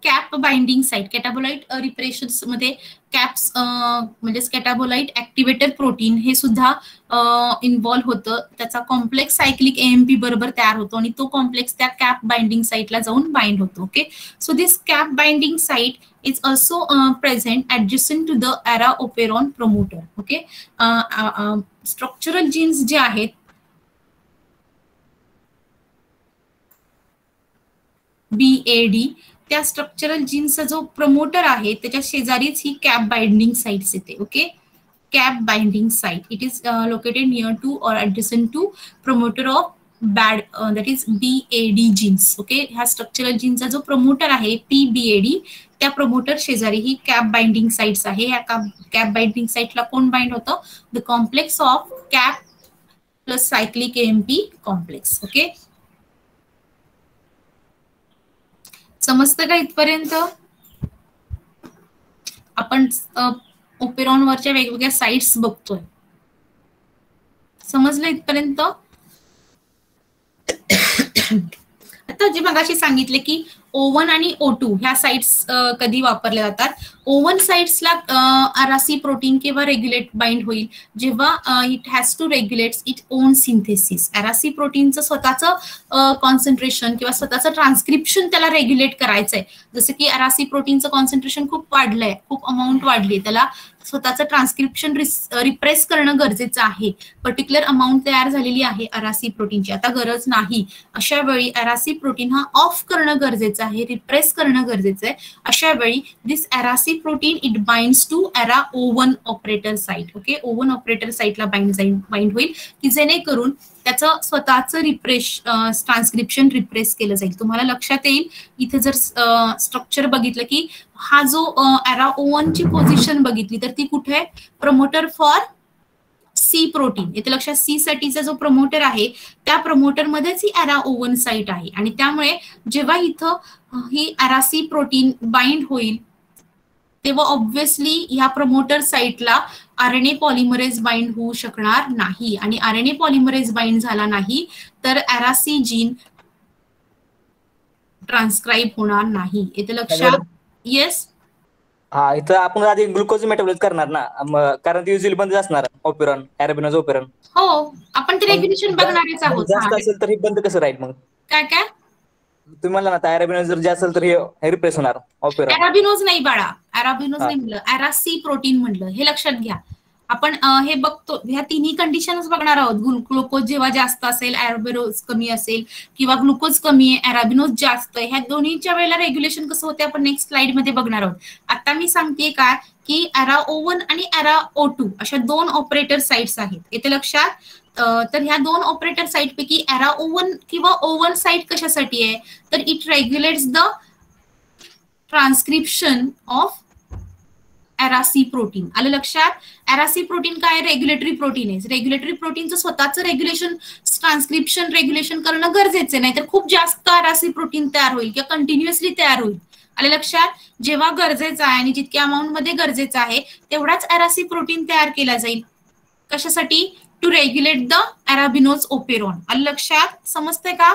[SPEAKER 2] CAP binding site. Catabolite repressions मध्ये कॅप्स म्हणजेच कॅटाबोलाइट ऍक्टिव्हेटर प्रोटीन हे सुद्धा इन्व्हॉल्व्ह होतं. त्याचा कॉम्प्लेक्स सायक्लिक AMP बरोबर तयार होतो आणि तो कॉम्प्लेक्स त्या कॅप बाइंडिंग साइटला जाऊन बाइंड होतो. Okay. So this cap binding site is also present adjacent to the ara-operon promoter. Okay. Structural genes जे आहेत BAD त्या स्ट्रक्चरल जीन्सचा जो प्रमोटर आहे त्याच्या शेजारीच ही कॅप बाइंडिंग साइट्स येते. Okay. Cap binding site it is located near to or adjacent to promoter of that is BAD genes. Okay. ह्या स्ट्रक्चरल जीनचा जो प्रमोटर आहे PBAD त्या प्रमोटर शेजारी ही कॅप बाइंडिंग साइट्स आहे. या कॅप बाइंडिंग साइटला कोण बाइंड होतं? The complex of cap plus cyclic AMP complex. Okay. समजतं का इथपर्यंत? आपण ओपेरॉन वरच्या वेगवेगळ्या साइट्स बघतोय. समजलं इथपर्यंत? आता जे मगाशी सांगितले की O1 आणि O2 ह्या साइट्स कधी वापरल्या जातात? O1 साइट्सला RC प्रोटीन किंवा रेग्युलेट बाइंड होईल जेव्हा it has to regulates it own synthesis. RC प्रोटीनचं स्वतःचं कॉन्सन्ट्रेशन किंवा स्वतःचं ट्रान्सक्रिप्शन त्याला रेग्युलेट करायचंय. जसं की RC प्रोटीनचं कॉन्सन्ट्रेशन खूप वाढलंय, खूप अमाऊंट वाढली, त्याला स्वतःचं ट्रान्सक्रिप्शन रिप्रेस करणं गरजेचं आहे. पर्टिक्युलर अमाऊंट तयार झालेली आहे RC प्रोटीनची, आता गरज नाही. अशा वेळी RC प्रोटीन हा ऑफ करणं गरजेचं आहे, रिप्रेस करणं गरजेचं आहे. अशा वेळी this RC protein it binds to ara-O1 operator site. Okay. O1 operator साइटला बाइंड होईल की जेणेकरून त्याचं स्वतःचं ट्रान्सक्रिप्शन रिप्रेस केलं जाईल. तुम्हाला लक्षात येईल इथे जर स्ट्रक्चर बघितलं की हा जो ara-O1 ची पोझिशन बघितली तर ती कुठे आहे? Promoter for C protein. इथे लक्षात C साठीचा जो प्रमोटर आहे त्या प्रमोटर मध्येच ही ara-O1 साइट आहे आणि त्यामुळे जेव्हा इथं ही RC प्रोटीन बाइंड होईल तेव्हा ऑब्व्हियसली ह्या प्रमोटर साइटला RNA पॉलिमरेज बाइंड होऊ शकणार नाही आणि RNA पॉलिमरेज बाइंड झाला नाही तर RC जीन ट्रान्सक्राइब होणार नाही. इथे लक्षात. येस.
[SPEAKER 4] हा, इथं आपण आधी ग्लुकोज मेटाबॉलिझ करणार ना, कारण ती युजली बंद असणार ओपेरॉन, अरेबिनोज ओपेरॉन.
[SPEAKER 2] हो, आपण ते रेग्युलेशन बघणारच आहोत.
[SPEAKER 4] जास्त असेल तर हे बंद कसं राहील मग?
[SPEAKER 2] काय काय
[SPEAKER 4] तुम्ही म्हणला ना अरेबिनोज जर जास्त असेल तर हे रिप्रेस होणार ओपेरॉन.
[SPEAKER 2] अरेबिनोज नाही बाळा, अरेबिनोज नाही म्हणलं, RC प्रोटीन म्हणलं. हे लक्षात घ्या. आपण हे बघतो ह्या तिन्ही कंडिशनच बघणार आहोत. ग्लुकोज जेव्हा जास्त असेल, अरेबिनोज कमी असेल किंवा ग्लुकोज कमी आहे, अरेबिनोज जास्त आहे, ह्या दोन्हीच्या वेळेला रेग्युलेशन कसं होते आपण नेक्स्ट स्लाइड मध्ये बघणार आहोत. आता मी सांगते काय की ara-O1 आणि ara-O2 अशा दोन ऑपरेटर साइट्स आहेत. येथे लक्षात. तर ह्या दोन ऑपरेटर साइट पैकी ara-O1 किंवा O1 साइट कशासाठी आहे तर it regulates the transcription of RC protein. आलं लक्षात. RC प्रोटीन काय? रेग्युलेटरी प्रोटीन आहे. रेग्युलेटरी प्रोटीनचं स्वतःचं रेग्युलेशन, ट्रान्सक्रिप्शन रेग्युलेशन करणं गरजेचं नाही तर खूप जास्त RC प्रोटीन तयार होईल किंवा कंटिन्युअसली तयार होईल. आलं लक्षात. जेव्हा गरजेचं आहे आणि जितक्या अमाऊंट मध्ये गरजेचं आहे तेवढाच RC प्रोटीन तयार केला जाईल. कशासाठी? To regulate the arabinose operon. आलं लक्षात. समजतंय का?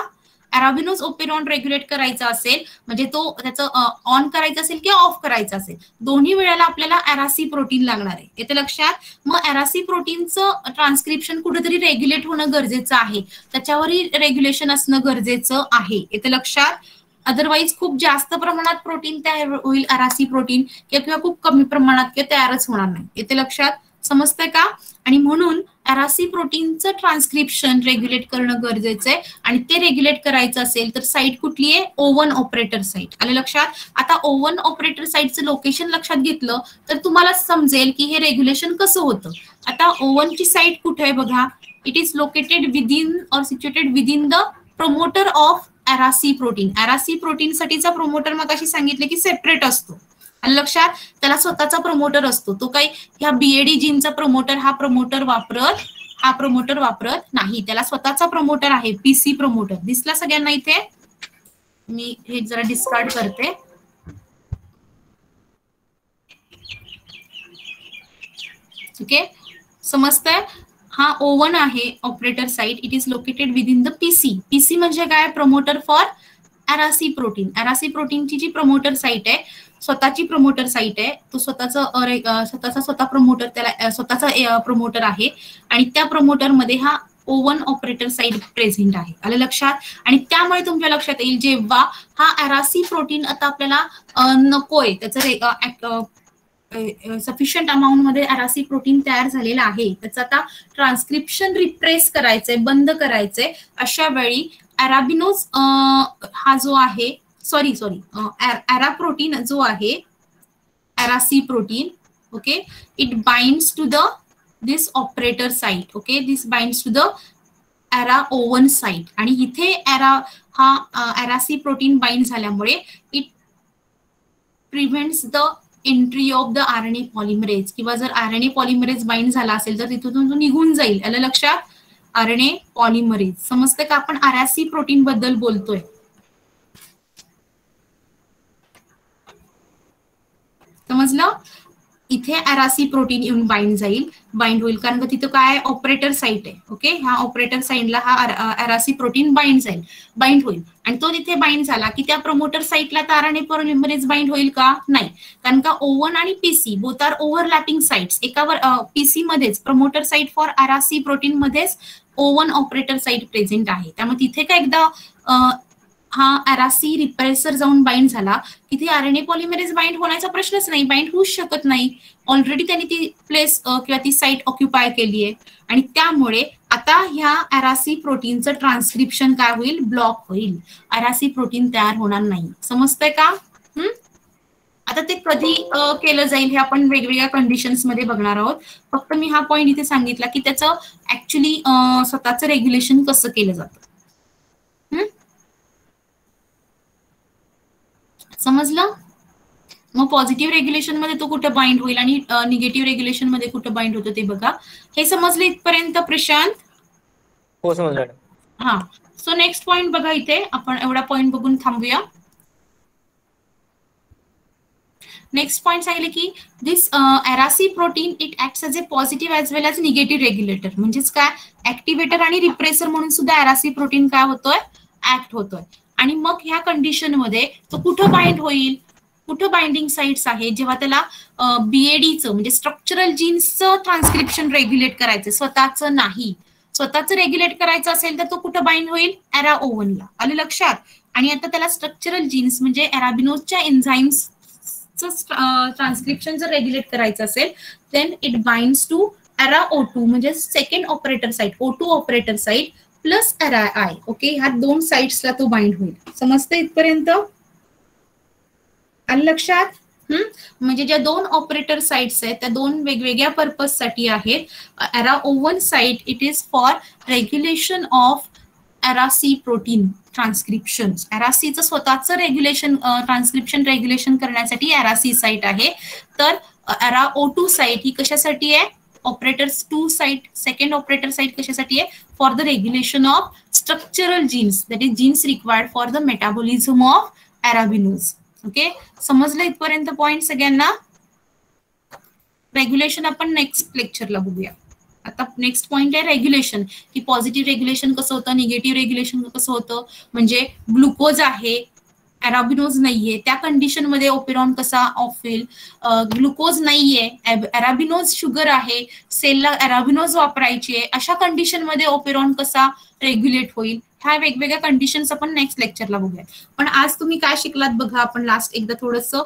[SPEAKER 2] अरेबिनोज ओपेरॉन रेग्युलेट करायचा असेल म्हणजे तो त्याचं ऑन करायचं असेल किंवा ऑफ करायचं असेल, दोन्ही वेळेला आपल्याला RC प्रोटीन लागणार आहे. येते लक्षात. मग RC प्रोटीनचं ट्रान्सक्रिप्शन कुठेतरी रेग्युलेट होणं गरजेचं आहे, त्याच्यावरही रेग्युलेशन असणं गरजेचं आहे. येते लक्षात. अदरवाईज खूप जास्त प्रमाणात प्रोटीन तयार होईल RC प्रोटीन किंवा खूप कमी प्रमाणात किंवा तयारच होणार नाही. येते लक्षात. समजतंय का? आणि म्हणून RC प्रोटीनचं ट्रान्सक्रिप्शन रेग्युलेट करणं गरजेचं आहे आणि ते रेग्युलेट करायचं असेल तर साइट कुठली आहे? O1 operator site. आलं लक्षात. आता O1 ऑपरेटर साइटचं लोकेशन लक्षात घेतलं तर तुम्हाला समजेल की हे रेग्युलेशन कसं होतं. आता O1 ची साइट कुठे आहे बघा. इट इज लोकेटेड विदिन और situated within the promoter of RC protein. RC protein साठीचा प्रमोटर मग अशी सांगितले की सेपरेट असतो. लक्षात. त्याला स्वतःचा प्रमोटर असतो. तो काही ह्या BAD जीनचा प्रमोटर हा प्रमोटर वापरत नाही. त्याला स्वतःचा प्रमोटर आहे, PC प्रमोटर. दिसला सगळ्यांना इथे? मी हे जरा डिस्कार्ड करते. ओके. समजतंय. हा O1 आहे operator site, it is located within the PC. PC म्हणजे काय? Promoter for अरासी protein. अरासी प्रोटीनची जी प्रमोटर साइट आहे, स्वतःची प्रमोटर साइट आहे, तो स्वतःचा प्रमोटर, त्याला स्वतःचा प्रमोटर आहे आणि त्या प्रमोटर मध्ये हा O1 ऑपरेटर साइट प्रेझेंट आहे. आलं लक्षात? आणि त्यामुळे तुमच्या लक्षात येईल जेव्हा हा अरासी प्रोटीन आता आपल्याला नकोय, त्याचं सफिशियंट अमाऊंट मध्ये अरासी प्रोटीन तयार झालेला आहे, त्याचं आता ट्रान्सक्रिप्शन रिप्रेस करायचंय, बंद करायचंय, अशा वेळी अराबिनोज हा जो आहे, अरा प्रोटीन जो आहे, अरासी protein, okay, it binds to the this operator site. Okay, this binds to the ara O1 site. आणि इथे अरासी प्रोटीन बाइंड झाल्यामुळे it prevents the entry of the RNA polymerase, किंवा जर RNA पॉलिमरेज बाइंड झाला असेल तर तिथून तो निघून जाईल. आलं लक्षात? RNA polymerase. समजते का? आपण अरासी प्रोटीन बद्दल बोलतोय. समजलं? इथे अरासी प्रोटीन येऊन बाइंड होईल, कारण का तिथं काय ऑपरेटर साइट आहे. ओके, ह्या ऑपरेटर साइटला हा अरासी प्रोटीन बाइंड होईल आणि तो तिथे बाइंड झाला की त्या प्रमोटर साइटला RNA पॉलिमरेज बाइंड होईल का? नाही, कारण का O1 आणि PC both are overlapping sites. एकावर PC मध्येच प्रमोटर साइट फॉर अरासी प्रोटीन मध्येच O1 ऑपरेटर साइट प्रेझेंट आहे. त्यामुळे तिथे का एकदा हा अरासी रिप्रेसर जाऊन बाइंड झाला की ती RNA पॉलिमरेज बाइंड होण्याचा प्रश्नच नाही, बाइंड होऊच शकत नाही. ऑलरेडी त्यांनी ती प्लेस किंवा ती साइट ऑक्युपाय केली आहे आणि त्यामुळे आता ह्या अरासी प्रोटीनचं ट्रान्सक्रिप्शन काय होईल? ब्लॉक होईल. अरासी प्रोटीन तयार होणार नाही. समजतंय का? आता ते कधी केलं जाईल हे आपण वेगवेगळ्या कंडिशन्स मध्ये बघणार आहोत. फक्त मी हा पॉइंट इथे सांगितला की त्याचं ऍक्च्युली स्वतःचं रेग्युलेशन कसं केलं जातं. समजलं? मग पॉझिटिव्ह रेग्युलेशन मध्ये तो कुठं बाइंड होईल आणि निगेटिव्ह रेग्युलेशन मध्ये कुठं बाइंड होतं ते बघा. हे समजलं इथपर्यंत प्रशांत?
[SPEAKER 4] हो, समजलं.
[SPEAKER 2] हा, सो नेक्स्ट पॉइंट बघा. इथे आपण एवढा पॉइंट बघून थांबूया. नेक्स्ट पॉइंट सांगितले की this ara C protein it acts as a positive as well as negative regulator. म्हणजेच काय? ऍक्टिव्हेटर आणि रिप्रेसर म्हणून सुद्धा अरासी प्रोटीन काय होतोय? ऍक्ट होतोय. आणि मग ह्या कंडिशन मध्ये तो कुठं बाइंड होईल? कुठं बाइंडिंग साइट्स आहे? जेव्हा त्याला BADचं म्हणजे स्ट्रक्चरल जीन्सचं ट्रान्सक्रिप्शन रेग्युलेट करायचं, स्वतःचं नाही, स्वतःचं रेग्युलेट करायचं असेल तर तो कुठं बाइंड होईल? अरा O1 ला. आलं लक्षात? आणि आता त्याला स्ट्रक्चरल जीन्स म्हणजे अराबिनोजच्या एन्झाईम्सचं ट्रान्सक्रिप्शन जर रेग्युलेट करायचं असेल देन इट बाइंड्स टू अरा O2 म्हणजे second operator site, O2 operator site plus RI. Okay, ह्या दोन साइट्सला तो बाइंड होईल. समजतं इथपर्यंत? आलं लक्षात? म्हणजे ज्या दोन ऑपरेटर साइट्स आहेत त्या दोन वेगवेगळ्या पर्पज साठी आहेत. Ara O1 site it is for regulation of ara C protein transcription. अरासीचं स्वतःचं ट्रान्सक्रिप्शन रेग्युलेशन करण्यासाठी अरासी साइट आहे. तर अरा O2 साइट ही कशासाठी आहे? Operator 2 site, second operator site कशासाठी आहे? For the regulation of structural genes, that is genes required for the metabolism of arabinose. Okay, समजलं इथपर्यंत पॉइंट सगळ्यांना? रेग्युलेशन आपण नेक्स्ट लेक्चरला बघूया. आता नेक्स्ट पॉइंट आहे रेग्युलेशन, की पॉझिटिव्ह रेग्युलेशन कसं होतं, निगेटिव्ह रेग्युलेशन कसं होतं. म्हणजे ग्लुकोज आहे, अराबिनोज नाहीये, त्या कंडिशन मध्ये ओपेरॉन कसा ऑफ होईल. ग्लुकोज नाहीये, अराबिनोज शुगर आहे, सेलला अराबिनोज वापरायची आहे, अशा कंडिशन मध्ये ओपेरॉन कसा रेग्युलेट होईल. ह्या वेगवेगळ्या कंडिशन्स आपण नेक्स्ट लेक्चरला बघूया. पण आज तुम्ही काय शिकलात बघा. आपण लास्ट एकदा थोडंसं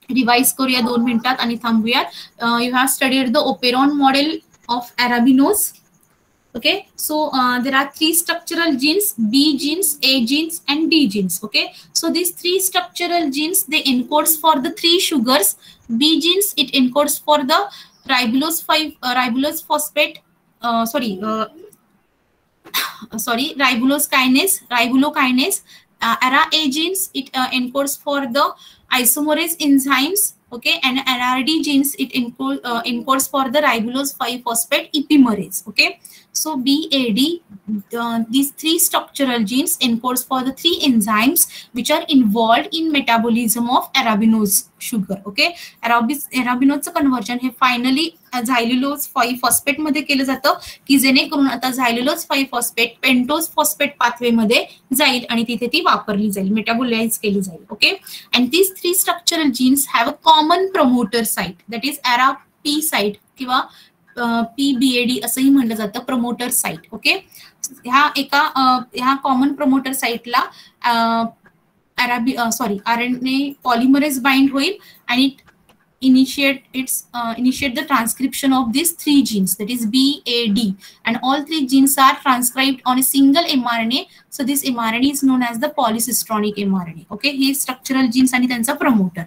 [SPEAKER 2] रिवाइज करूया 2 मिनिटात आणि थांबूयात. You have studied the operon model of arabinose. Okay, so there are 3 structural genes, B genes, A genes and D genes. Okay, so these 3 structural genes, they encodes for the 3 sugars. B genes, it encodes for the ribulose phosphate, ribokinase. Ara A genes, it encodes for the isomerase enzymes. Okay, and NRD genes, it encodes for the ribulose 5-phosphate epimerase. Okay, so BAD, these 3 structural genes encodes for the 3 enzymes which are involved in metabolism of arabinose sugar. Okay, arabinose conversion हे finally झायल्युलोज 5 phosphate मध्ये केलं जातं, की जेणेकरून आता झायल्युलोज 5 phosphate pentose phosphate pathway मध्ये जाईल आणि तिथे ती वापरली जाईल, मेटाबोलाइज केली जाईल. Okay, and these 3 structural genes have a common promoter site, that is ARA-P site किंवा PBAD असंही म्हणलं जातं, प्रमोटर साइट. ओके, ह्या कॉमन प्रमोटर साइटला RNA पॉलिमरेज बाइंड होईल आणि initiate the transcription of these 3 genes, that is BAD, and all 3 genes are transcribed on a single mRNA. So this mRNA is known as the polycistronic mRNA. Okay, he is structural genes and त्यांचा promoter.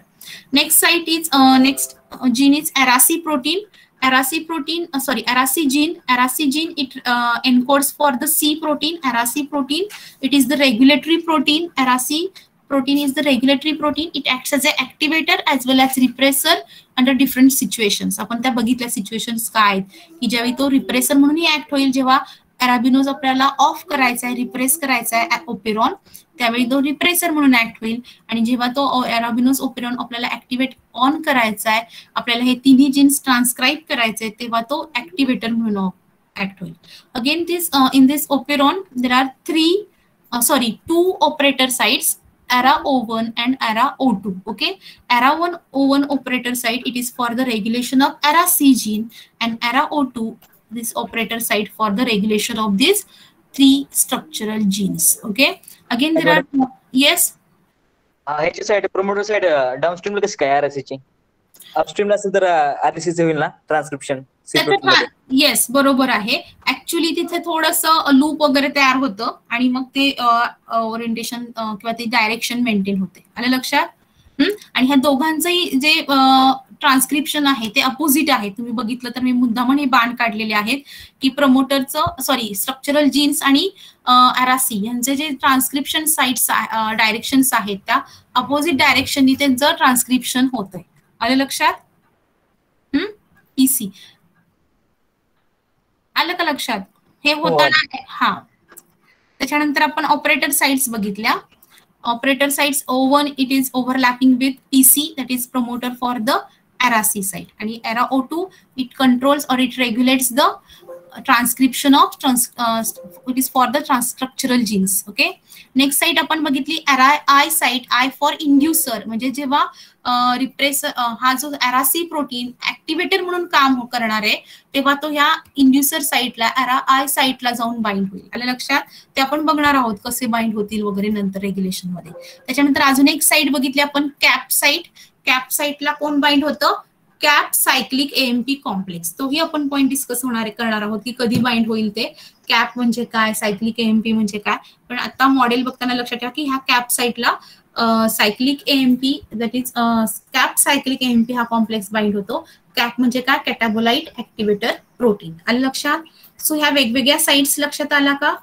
[SPEAKER 2] Next site is next gene is ARAC protein. ARAC gene. ARAC gene, it encodes for the C protein. ARAC protein, it is the regulatory protein. ARAC protein is the regulatory protein. It acts as an activator as well as repressor under different situations. आपण त्या बघितल्या situations काय आहेत, की ज्यावेळी तो repressor म्हणूनही act होईल, जेव्हा अराबिनोज आपल्याला ऑफ करायचा आहे, रिप्रेस करायचा आहे ओपेरॉन, त्यावेळी तो रिप्रेसर म्हणून ऍक्ट होईल. आणि जेव्हा तो अराबिनोज ओपेरॉन आपल्याला ऍक्टिवेट ऑन करायचा आहे, आपल्याला हे तिन्ही जीन्स ट्रान्सक्राईब करायचे, तेव्हा तो ऍक्टिवेटर म्हणून ऍक्ट होईल. Again this in this operon there R 2 operator sites, ARA-O1 and ARA-O2. Okay, ARA-O1 operator site, it is for the regulation of ARA-C gene, and ARA-O2, this operator site for the regulation of these 3 structural genes. Okay, again there are yes.
[SPEAKER 4] ह्याची side promoter side डाउनस्ट्रीमला कसं काय RNA ची? अपस्ट्रीमला असेल तर RNA चे होईल ना transcription?
[SPEAKER 2] Yes, बरोबर आहे. ऍक्च्युली तिथे थोडंसं लूप वगैरे तयार होतं आणि मग ते ओरिएंटेशन किंवा ते डायरेक्शन मेंटेन होते. आलं लक्षात? आणि ह्या दोघांचंही जे ट्रान्सक्रिप्शन आहे ते अपोजिट आहे. तुम्ही बघितलं तर मी मुद्दामून हे बाण काढलेले आहेत की प्रमोटरचं स्ट्रक्चरल जीन्स आणि ARAC यांचे जे ट्रान्सक्रिप्शन साइट्स डायरेक्शन्स आहेत त्या अपोजिट डायरेक्शननी त्यांचं ट्रान्सक्रिप्शन होतंय. आलं लक्षात? PC आलं का लक्षात? हे होताना हा. त्याच्यानंतर आपण ऑपरेटर साइट्स बघितल्या. Operator sites O1, it is overlapping with PC, that is promoter for the ARAC site, आणि ARA-O2, it controls or it regulates the transcription of it is for the trans structural genes. Okay, next site आपण बघितली ARA-I site, I for इंड्युसर, म्हणजे जेव्हा repressor हा जो ARAC protein ऍक्टिवेटर म्हणून काम करणार आहे, तेव्हा तो ह्या इंड्युसर साइटला ARA-I साइटला जाऊन बाइंड होईल. आलं लक्षात? ते आपण बघणार आहोत कसे बाइंड होतील वगैरे नंतर रेग्युलेशन मध्ये. त्याच्यानंतर अजून एक साइट बघितली आपण कॅप साइट. कॅप साइटला कोण बाइंड होतं? Cap cyclic AMP complex. तोही आपण पॉईंट डिस्कस करणार आहोत की कधी बाइंड होईल ते. कॅप म्हणजे काय, सायक्लिक AMP म्हणजे काय. पण आता मॉडेल बघताना लक्षात ठेवा की ह्या कॅप साइटला cyclic AMP, that is cap cyclic AMP हा कॉम्प्लेक्स बाइंड होतो. कॅप म्हणजे काय? कॅटाबोलाइट ऍक्टिवेटर प्रोटीन. आलं लक्षात? सो ह्या वेगवेगळ्या साइट्स लक्षात आला का?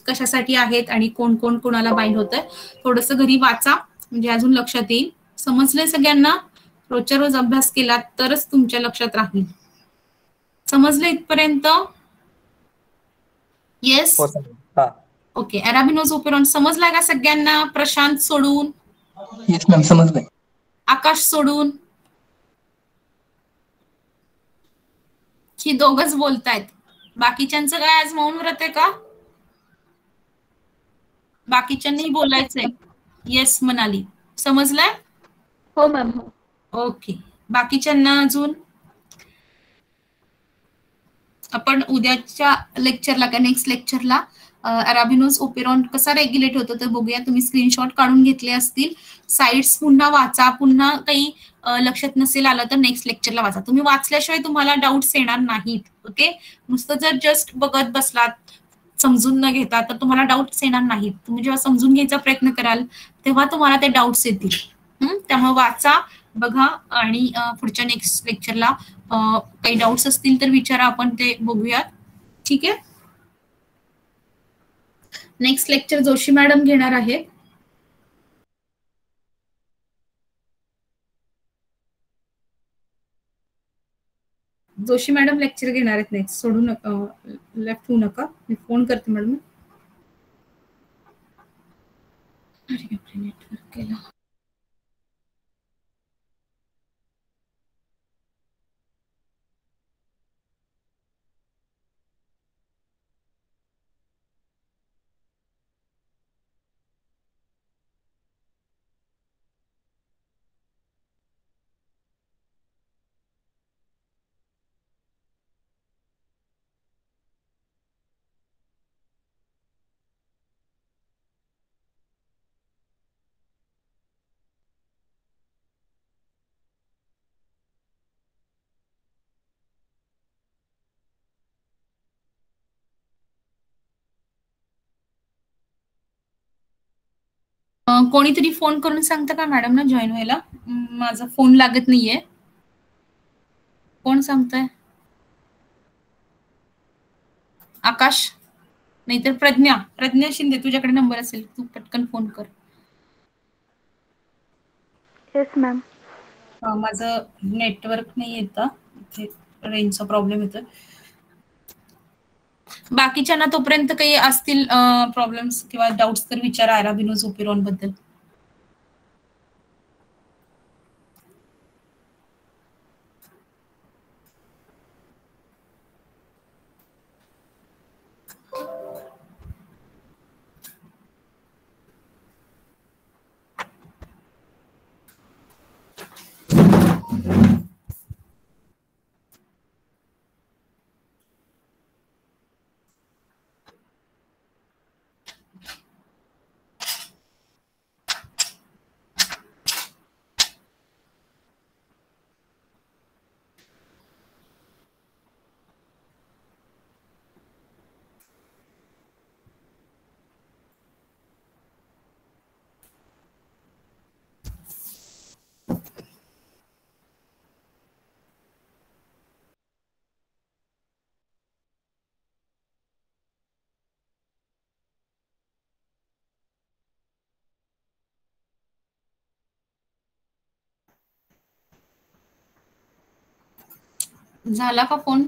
[SPEAKER 2] कशासाठी आहेत आणि कोण कोण कोणाला बाइंड होतंय? थोडंसं घरी वाचा म्हणजे अजून लक्षात येईल. समजलंय सगळ्यांना? रोजच्या रोज अभ्यास केला तरच तुमच्या लक्षात राहील. समजलं इथपर्यंत? Yes, okay. अराबिनोज ओपेरॉन समजलाय का सगळ्यांना? प्रशांत सोडून?
[SPEAKER 7] Yes ma'am, समजलंय.
[SPEAKER 2] आकाश सोडून? ही दोघच बोलतायत. बाकीच्यांचं काय आज मौन व्रत आहे का? बाकीच्यांनी बोलायचंय. येस मनाली, समजलाय?
[SPEAKER 6] हो मॅम, हो.
[SPEAKER 2] ओके. बाकीच्यांना अजून? आपण उद्याच्या लेक्चरला का नेक्स्ट लेक्चरला अराबिनोज ओपेरॉन कसा रेग्युलेट होतो ते बघूया. तुम्ही स्क्रीनशॉट काढून घेतले असतील. साइट्स पुन्हा वाचा. पुन्हा काही लक्षात नसेल आलं तर नेक्स्ट लेक्चरला वाचा. तुम्ही वाचल्याशिवाय तुम्हाला डाऊट्स येणार नाहीत. ओके, नुसतं जर जस्ट बघत बसलात समजून न घेता तर तुम्हाला डाऊट्स येणार नाहीत. तुम्ही जेव्हा समजून घ्यायचा प्रयत्न कराल तेव्हा तुम्हाला ते डाऊट्स येतील. त्यामुळे वाचा, बघा आणि पुढच्या नेक्स्ट लेक्चरला काही डाऊट्स असतील तर विचारा, आपण ते बघूयात. ठीक आहे. नेक्स्ट लेक्चर जोशी मॅडम घेणार आहेत. जोशी मॅडम लेक्चर घेणार आहेत नेक्स्ट. सोडू नका, लेफ्ट होऊ नका. मी फोन करते मॅडम. नेटवर्क केला. कोणीतरी फोन करून सांगतं का मॅडम ना जॉईन व्हायला? माझा फोन लागत नाहीये. कोण सांगतंय? आकाश नाहीतर प्रज्ञा शिंदे, तुझ्याकडे नंबर असेल, तू पटकन फोन कर.
[SPEAKER 6] Yes ma'am.
[SPEAKER 2] माझं नेटवर्क नाही येतं, इथे रेंजचा प्रॉब्लेम येतोय. बाकीच्यांना तोपर्यंत काही असतील प्रॉब्लेम्स किंवा डाऊट्स तर विचारा अराबिनोज ओपेरॉन बद्दल. झाला का phone?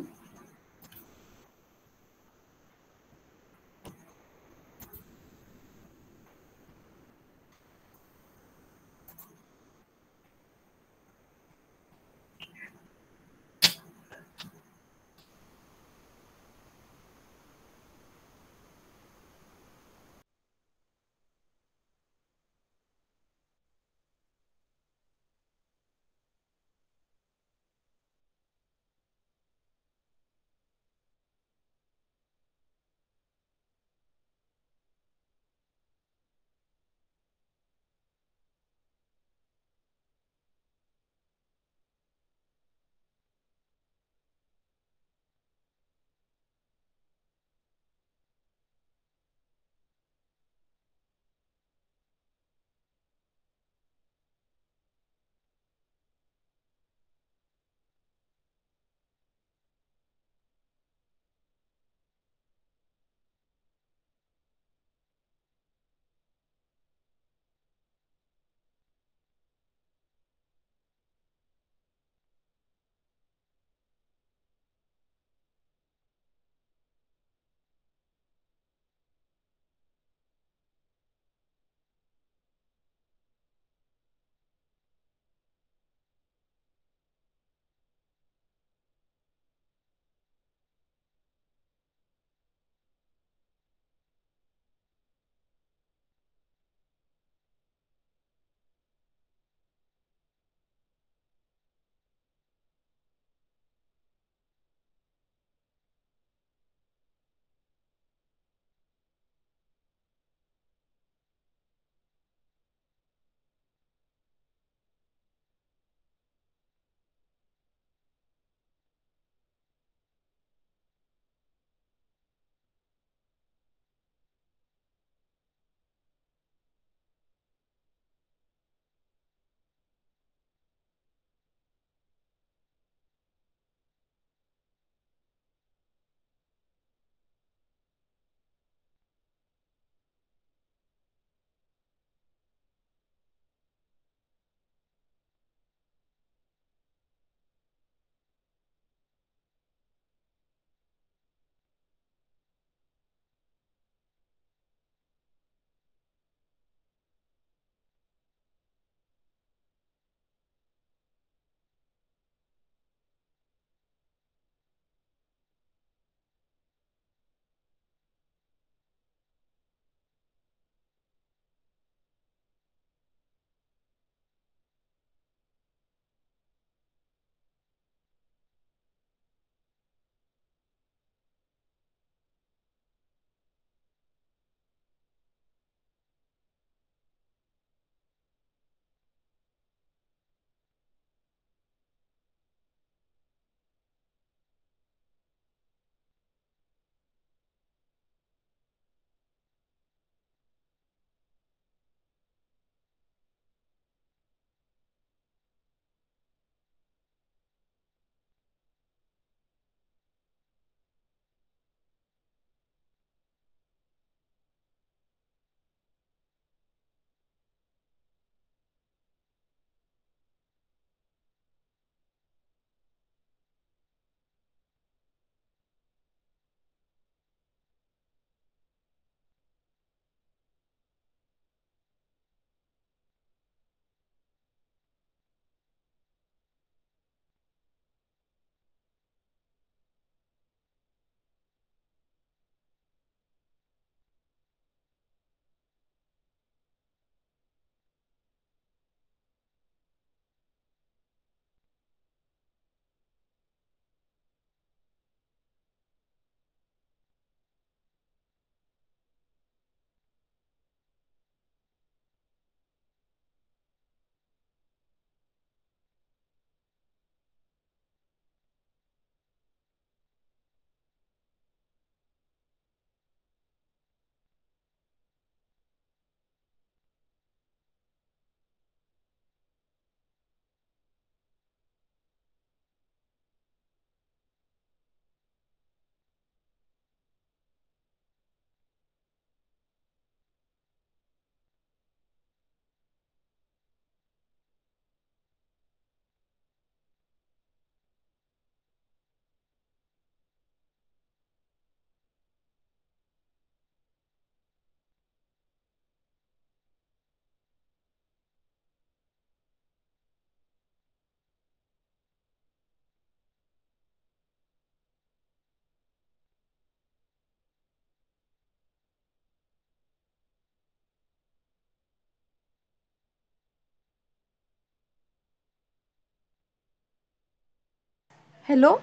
[SPEAKER 8] Hello?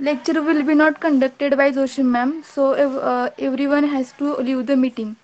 [SPEAKER 8] Lecture will be not conducted by Joshi ma'am, so everyone has to leave the meeting.